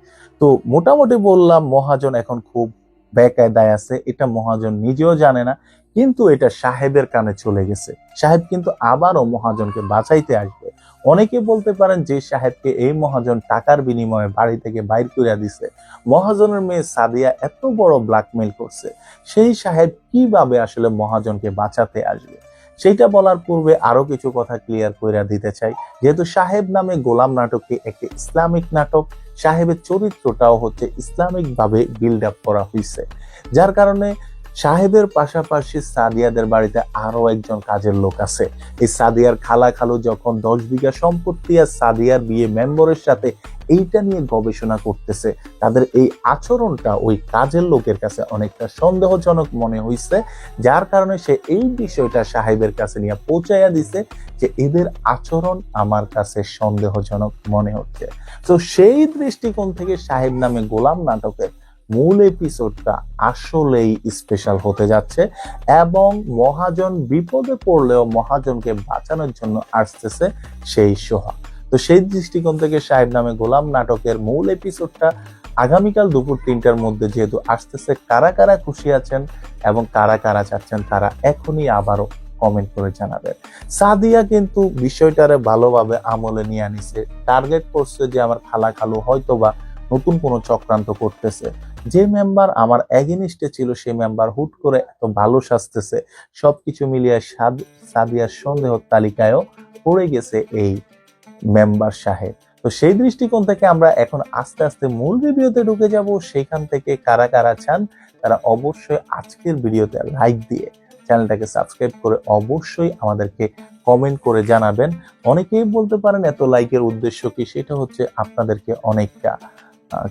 C: তো মোটামুটি বললাম মহাজন এখন খুব বেকায়দায় আছে, এটা মহাজন নিজেও জানে না, কিন্তু এটা সাহেবের কানে চলে গেছে। সাহেব কিন্তু আবারও মহাজনকে বাঁচাইতে আসবে। অনেকে বলতে পারেন যে সাহেবকে এই মহাজন টাকার বিনিময়ে বাড়ি থেকে বাইর করে দিছে, মহাজনের মেয়ে সাদিয়া এত বড় ব্ল্যাকমেইল করছে, সেই সাহেব কিভাবে আসলে মহাজনকে বাঁচাতে আসবে। সেইটা বলার পূর্বে আরো কিছু কথা ক্লিয়ার করে দিতে চাই। যেহেতু সাহেব নামে গোলাম নাটকটি একটি ইসলামিক নাটক, সাহেবের চরিত্রটাও হচ্ছে ইসলামিক ভাবে বিল্ড আপ করা হয়েছে, যার কারণে সাহেবের পাশাপাশি সাদিয়াদের বাড়িতে আরো একজন কাজের লোক আছে। এই সাদিয়ার খালা খালু যখন 10 বিঘা সম্পত্তি আর সাদিয়ার বিয়ে মেম্বরের সাথে এইটা নিয়ে গবেষণা করতেছে, তাদের এই আচরণটা ওই কাজের লোকের কাছে অনেকটা সন্দেহজনক মনে হয়েছে, যার কারণে সে এই বিষয়টা সাহেবের কাছে নিয়ে পৌঁছাইয়া দিছে যে এদের আচরণ আমার কাছে সন্দেহজনক মনে হচ্ছে। তো সেই দৃষ্টিকোণ থেকে সাহেব নামে গোলাম নাটকের মূল এপিসোডটা আসলেই স্পেশাল হতে যাচ্ছে এবং মহাজন বিপদে পড়লেও মহাজনকে বাঁচানোর জন্য আসতেছে সেই সোহা। তো সেই দৃষ্টিকোণ থেকে সাহেব নামে গোলাম নাটকের মূল এপিসোডটা আগামীকাল দুপুর 3টার মধ্যে যেহেতু আসতেছে, কারা কারা খুশি আছেন এবং কারা কারা চাচ্ছেন তারা এখনই আবারও কমেন্ট করে জানাবেন। সাদিয়া কিন্তু বিষয়টারে ভালোভাবে আমলে নিয়ে আনিছে, টার্গেট করছে যে আমার খালা খালু হয়তোবা নতুন কোনো চক্রান্ত করতেছে। যে মেম্বার আমার এগেনিস্টে ছিল সেই মেম্বার হুট করে এত ভালো সাজতেছে, সবকিছু মিলিয়ে সাদিয়ার সন্দেহ তালিকায়ও পড়ে গেছে এই মেম্বার সাহেব। তো সেই দৃষ্টিকোণ থেকে আমরা এখন আস্তে আস্তে মূল রিভিউতে ঢুকে যাব। সেইখান থেকে কারা কারা চান তারা অবশ্যই আজকের ভিডিওতে লাইক দিয়ে চ্যানেলটাকে সাবস্ক্রাইব করে অবশ্যই আমাদেরকে কমেন্ট করে জানাবেন। অনেকেই বলতে পারেন এত লাইকের উদ্দেশ্য কি, সেটা হচ্ছে আপনাদেরকে অনেকটা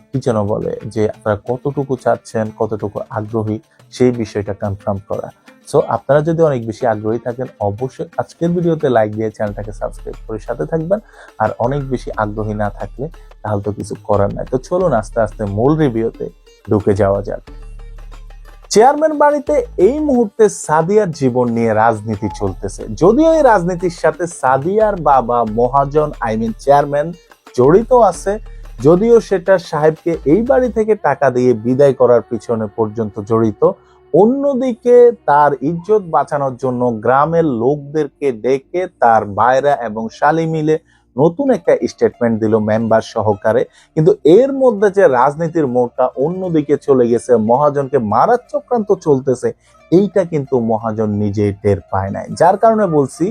C: কি যেন বলে যে আপনারা কতটুকু চাচ্ছেন, কতটুকু আগ্রহী সেই বিষয়টা কনফার্ম করা। সো আপনারা যদি অনেক বেশি আগ্রহী থাকেন অবশ্যই আজকের ভিডিওতে লাইক দিয়ে চ্যানেলটাকে সাবস্ক্রাইব করে সাথে থাকবেন। আর অনেক বেশি আগ্রহী না থাকলে তাহলে তো কিছু করার নাই। তো চলুন আস্তে আস্তে মূল রিভিউতে ঢুকে যাওয়া যাক। চেয়ারম্যান বাড়িতে এই মুহূর্তে সাদিয়ার জীবন নিয়ে রাজনীতি চলতেছে। যদিও এই রাজনীতির সাথে সাদিয়ার বাবা মহাজন চেয়ারম্যান জড়িত আছে, যদিও সেটা সাহেবকে এই বাড়ি থেকে টাকা দিয়ে বিদায় করার পিছনে পর্যন্ত জড়িত। অন্যদিকে তার ইজ্জত বাঁচানোর জন্য গ্রামের লোকদেরকে ডেকে তার ভাইরা এবং শালি মিলে নতুন একটা স্টেটমেন্ট দিল মেম্বার সহকারে। কিন্তু এর মধ্যে যে রাজনীতির মোড়টা অন্যদিকে চলে গেছে, মহাজনকে মারার চক্রান্ত চলতেছে, এইটা কিন্তু মহাজন নিজেই টের পায় নাই। যার কারণে বলছি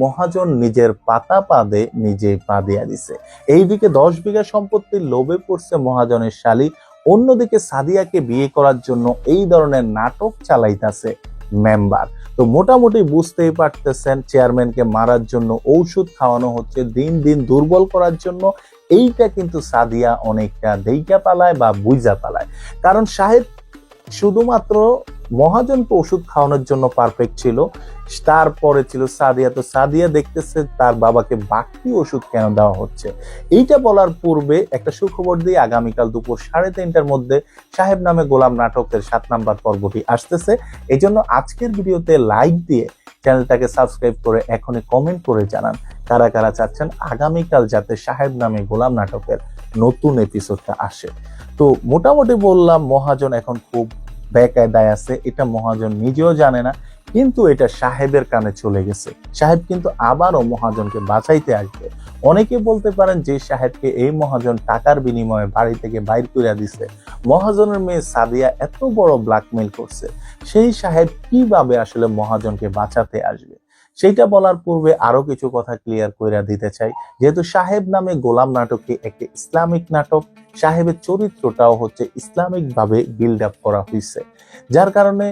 C: মহাজন নিজের পাতা পাদে নিজেই পা দিয়া দিছে। এইদিকে 10 বিঘা সম্পত্তির লোভে পড়ছে মহাজনের শালী, অন্যদিকে সাদিয়াকে বিয়ে করার জন্য এই ধরনের নাটক চালাইতাছে মেম্বার। তো মোটামুটি বুঝতেই পারতেছেন চেয়ারম্যানকে মারার জন্য ঔষধ খাওয়ানো হচ্ছে, দিন দিন দুর্বল করার জন্য। এইটা কিন্তু সাদিয়া অনেকটা দেইকা পালায় বা বুইজা পালায়। কারণ সাহেব শুধুমাত্র মহাজনকে ওষুধ খাওয়ানোর জন্য পারফেক্ট ছিল, তারপরে ছিল সাদিয়া। তো সাদিয়া দেখতেছে তার বাবাকে বাড়তি ওষুধ কেন দেওয়া হচ্ছে। এইটা বলার পূর্বে একটা সুখবর দিয়ে, আগামীকাল দুপুর 3:30টার মধ্যে সাহেব নামে গোলাম নাটকের 7 নাম্বার পর্বটি আসতেছে। এই জন্য আজকের ভিডিওতে লাইক দিয়ে চ্যানেলটাকে সাবস্ক্রাইব করে এখনই কমেন্ট করে জানান কারা কারা চাচ্ছেন আগামীকাল যাতে সাহেব নামে গোলাম নাটকের নতুন এপিসোডটা আসে। তো মোটামুটি বললাম মহাজন এখন খুব বেকায়দায় আছে, এটা মহাজন নিজেও জানে না, কিন্তু এটা সাহেবের কানে চলে গেছে। সাহেব কিন্তু আবারও মহাজনকে বাঁচাইতে আসবে। অনেকে বলতে পারেন যে সাহেবকে এই মহাজন টাকার বিনিময়ে বাড়ি থেকে বাইর করে দিছে, মহাজনের মেয়ে সাদিয়া এত বড় ব্ল্যাকমেইল করছে, সেই সাহেব কিভাবে আসলে মহাজনকে বাঁচাতে আসবে? সেইটা বলার পূর্বে আরো কিছু কথা ক্লিয়ার করে দিতে চাই। যেহেতু সাহেব নামে গোলাম নাটকটি একটি ইসলামিক নাটক, সাহেবের চরিত্রটাও হচ্ছে ইসলামিক ভাবে বিল্ড আপ করা হয়েছে, যার কারণে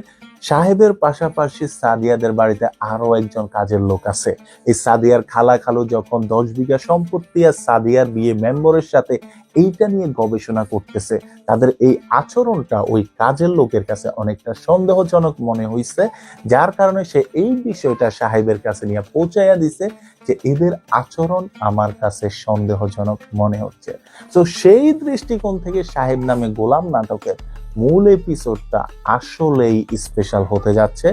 C: সাহেবের পাশাপাশি সাদিয়াদের বাড়িতে আরো একজন কাজের লোক আছে। এই সাদিয়ার খালা খালু যখন 10 বিঘা সম্পত্তি আর সাদিয়ার বিয়ে মেম্বরের সাথে এইটা নিয়ে গবেষণা করতেছে, তাদের এই আচরণটা ওই কাজের লোকের কাছে অনেকটা সন্দেহজনক মনে হয়েছে, যার কারণে সে এই বিষয়টা সাহেবের কাছে নিয়ে পৌঁছাইয়া দিছে যে এদের আচরণ আমার কাছে সন্দেহজনক মনে হচ্ছে। তো সেই দৃষ্টিকোণ থেকে সাহেব নামে গোলাম নাটকের মূল এপিসোডটা আসলেই স্পেশাল হতে যাচ্ছে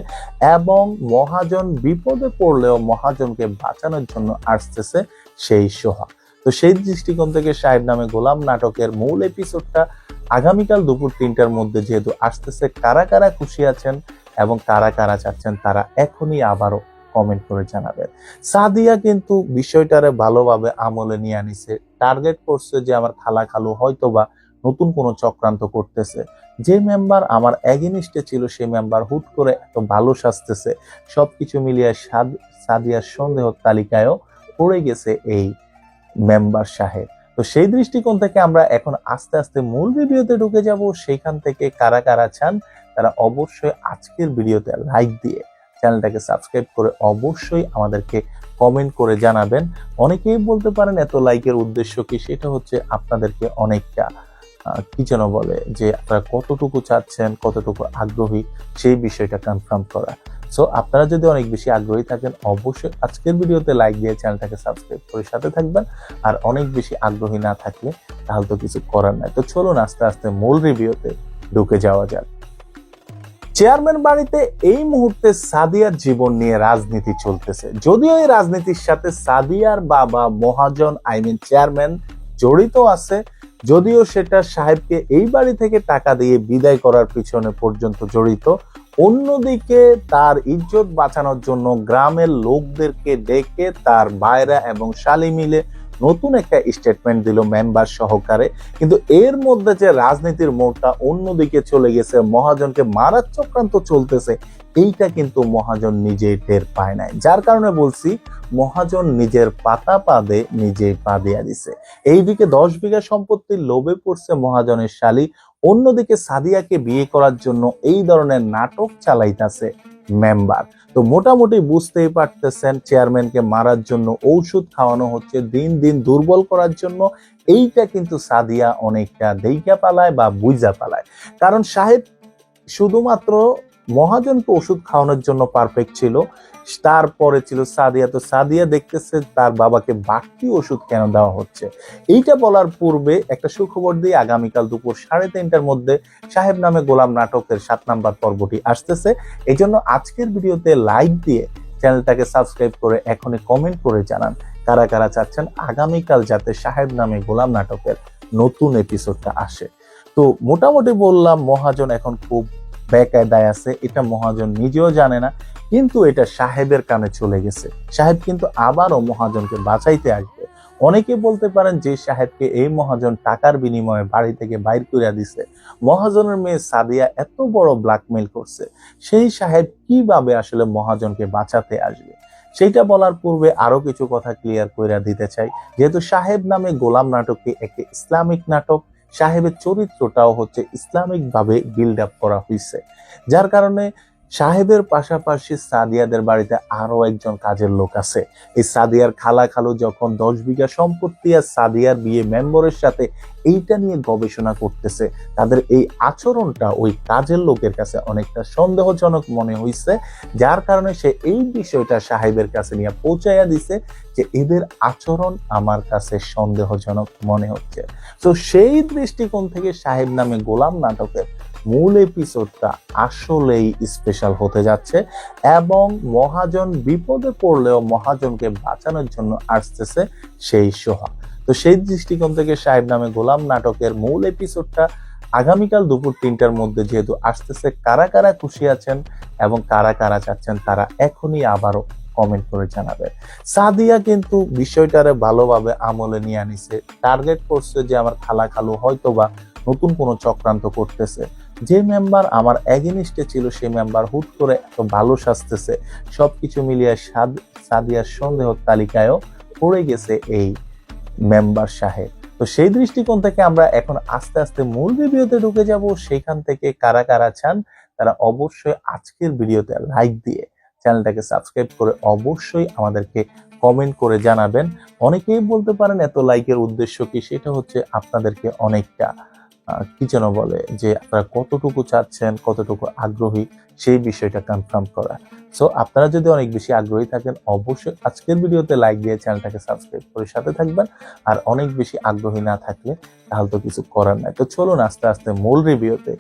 C: এবং মহাজন বিপদে পড়লেও মহাজনকে বাঁচানোর জন্য আসতেছে সেই সোহা। তো সেই দৃষ্টিকোণ থেকে সাহেব নামে গোলাম নাটকের মূল এপিসোডটা আগামীকাল দুপুর 3টার মধ্যে যেহেতু আসতেছে, কারা কারা খুশি আছেন এবং কারা কারা চাচ্ছেন তারা এখনই আবারও কমেন্ট করে জানাবেন। সাদিয়া কিন্তু বিষয়টারে ভালোভাবে আমলে নিয়ে আনিছে, টার্গেট করছে যে আমার খালা খালু হয়তোবা নতুন কোনো চক্রান্ত করতেছে। যে মেম্বার আমার এগেনিস্টে ছিল সেই মেম্বার হুট করে এত ভালো সাজতেছে, সবকিছু মিলিয়ে সাদিয়ার সন্দেহ তালিকায়ও পড়ে গেছে এই মেম্বার সাহেব। তো সেই দৃষ্টিকোণ থেকে আমরা এখন আস্তে আস্তে মূল ভিডিওতে ঢুকে যাব। সেইখান থেকে কারা কারা চান তারা অবশ্যই আজকের ভিডিওতে লাইক দিয়ে চ্যানেলটাকে সাবস্ক্রাইব করে অবশ্যই আমাদেরকে কমেন্ট করে জানাবেন। অনেকেই বলতে পারেন এত লাইকের উদ্দেশ্য কি, সেটা হচ্ছে আপনাদেরকে অনেকটা কি যেন বলে যে আপনারা কতটুকু চাচ্ছেন, কতটুকু আগ্রহী সেই বিষয়টা কনফার্ম করা। সো আপনারা যদি অনেক বেশি আগ্রহী থাকেন অবশ্যই আজকের ভিডিওতে লাইক দিয়ে চ্যানেলটাকে সাবস্ক্রাইব করে সাথে থাকবেন। আর অনেক বেশি আগ্রহী না থাকলে তাহলে তো কিছু করার নাই। তো চলুন আস্তে আস্তে মূল রিভিউতে ঢুকে যাওয়া যাক। চেয়ারম্যান বাড়িতে এই মুহূর্তে সাদিয়ার জীবন নিয়ে রাজনীতি চলতেছে। যদিও এই রাজনীতির সাথে সাদিয়ার বাবা মহাজন চেয়ারম্যান জড়িত আছে, যদিও সেটা সাহেবকে এই বাড়ি থেকে টাকা দিয়ে বিদায় করার পিছনে পর্যন্ত জড়িত। অন্যদিকে তার ইজ্জত বাঁচানোর জন্য গ্রামের লোকদেরকে ডেকে তার ভাইরা এবং শালি মিলে নতুন একটা স্টেটমেন্ট দিল মেম্বার সহকারে। কিন্তু এর মধ্যে যে রাজনীতির মোড়টা অন্যদিকে চলে গেছে, মহাজনকে মারার চক্রান্ত চলতেছে, এইটা কিন্তু মহাজন নিজেই টের পায় নাই। যার কারণে বলছি মহাজন নিজের পাতা পাদে নিজেই পা দিয়া দিছে। এইদিকে 10 বিঘা সম্পত্তির লোভে পড়ছে মহাজনের শালী, অন্যদিকে সাদিয়াকে বিয়ে করার জন্য এই ধরনের নাটক চালাইতাছে মেম্বার। তো মোটামুটি বুঝতেই পারতেছেন চেয়ারম্যানকে মারার জন্য ঔষধ খাওয়ানো হচ্ছে, দিন দিন দুর্বল করার জন্য। এইটা কিন্তু সাদিয়া অনেকটা দেইকা পালায় বা বুইজা পালায়। কারণ সাহেব শুধুমাত্র মহাজনকে ওষুধ খাওয়ানোর জন্য পারফেক্ট ছিল, তারপরে ছিল সাদিয়া। তো সাদিয়া দেখতেছে তার বাবাকে বাড়তি ওষুধ কেন দেওয়া হচ্ছে। এইটা বলার পূর্বে একটা সুখবর দিয়ে, আগামীকাল দুপুর 3:30টার মধ্যে সাহেব নামে গোলাম নাটকের 7 নাম্বার পর্বটি আসতেছে। এই জন্য আজকের ভিডিওতে লাইক দিয়ে চ্যানেলটাকে সাবস্ক্রাইব করে এখনই কমেন্ট করে জানান কারা কারা চাচ্ছেন আগামীকাল যাতে সাহেব নামে গোলাম নাটকের নতুন এপিসোডটা আসে। তো মোটামুটি বললাম মহাজন এখন খুব বেকায়দায় আছে, এটা মহাজন নিজেও জানে না, কিন্তু এটা সাহেবের কানে চলে গেছে। সাহেব কিন্তু আবারও মহাজনকে বাঁচাইতে আসবে। অনেকে বলতে পারেন যে সাহেবকে এই মহাজন টাকার বিনিময়ে বাড়ি থেকে বাইর করে দিছে, মহাজনের মেয়ে সাদিয়া এত বড় ব্ল্যাকমেইল করছে, সেই সাহেব কিভাবে আসলে মহাজনকে বাঁচাতে আসবে? সেইটা বলার পূর্বে আরো কিছু কথা ক্লিয়ার করে দিতে চাই। যেহেতু সাহেব নামে গোলাম নাটকটি একটি ইসলামিক নাটক, সাহেবের চরিত্রটাও হচ্ছে ইসলামিক ভাবে বিল্ড আপ করা হয়েছে, যার কারণে সাহেবের পাশাপাশি সাদিয়াদের বাড়িতে আরো একজন কাজের লোক আছে। এই সাদিয়ার খালা খালু যখন 10 বিঘা সম্পত্তি আর সাদিয়ার বিয়ে মেম্বরের সাথে এইটা নিয়ে গবেষণা করতেছে, তাদের এই আচরণটা ওই কাজের লোকের কাছে অনেকটা সন্দেহজনক মনে হইছে, যার কারণে সে এই বিষয়টা সাহেবের কাছে নিয়ে পৌঁছাইয়া দিছে যে এদের আচরণ আমার কাছে সন্দেহজনক মনে হচ্ছে। তো সেই দৃষ্টিকোণ থেকে সাহেব নামে গোলাম নাটকের মূল এপিসোডটা আসলেই স্পেশাল হতে যাচ্ছে, এবং মহাজন বিপদে পড়লেও মহাজনকে বাঁচানোর জন্য আসতেছে সেই সোহাগ। তো সেই দৃষ্টিকোণ থেকে সাহেব নামে গোলাম নাটকের মূল এপিসোডটা আগামীকাল দুপুর 3টার মধ্যে যেহেতু আসতেছে, কারা কারা খুশি আছেন এবং কারা কারা চাচ্ছেন তারা এখনই আবারও কমেন্ট করে জানাবে। সাদিয়া কিন্তু বিষয়টারে ভালোভাবে আমলে নিয়ে আনিছে, টার্গেট করছে যে আমার খালা খালু হয়তো বা নতুন কোনো চক্রান্ত করতেছে, যে মেম্বার আমার এগেনিস্টে ছিল সেই মেম্বার হুট করে এত ভালো সাজতেছে, সবকিছু মিলিয়ে সাদিয়ার সন্দেহ তালিকায়ও পড়ে গেছে এই মেম্বার সাহেব। তো সেই দৃষ্টিকোণ থেকে আমরা এখন আস্তে আস্তে মূল ভিডিওতে ঢুকে যাব। সেইখান থেকে কারা কারা চান তারা অবশ্যই আজকের ভিডিওতে লাইক দিয়ে চ্যানেলটাকে সাবস্ক্রাইব করে অবশ্যই আমাদেরকে কমেন্ট করে জানাবেন। অনেকেই বলতে পারেন এত লাইকের উদ্দেশ্য কি, সেটা হচ্ছে আপনাদেরকে অনেকটা কি যেন বলে যে আপনারা কতটুকু চাচ্ছেন, কতটুকু আগ্রহী সেই বিষয়টা কনফার্ম করা। সো আপনারা যদি অনেক বেশি আগ্রহী থাকেন অবশ্যই আজকের ভিডিওতে লাইক দিয়ে চ্যানেলটাকে সাবস্ক্রাইব করে সাথে থাকবেন, আর অনেক বেশি আগ্রহী না থাকলে তাহলে তো কিছু করার নাই। তো চলুন আস্তে আস্তে মূল রিভিউতে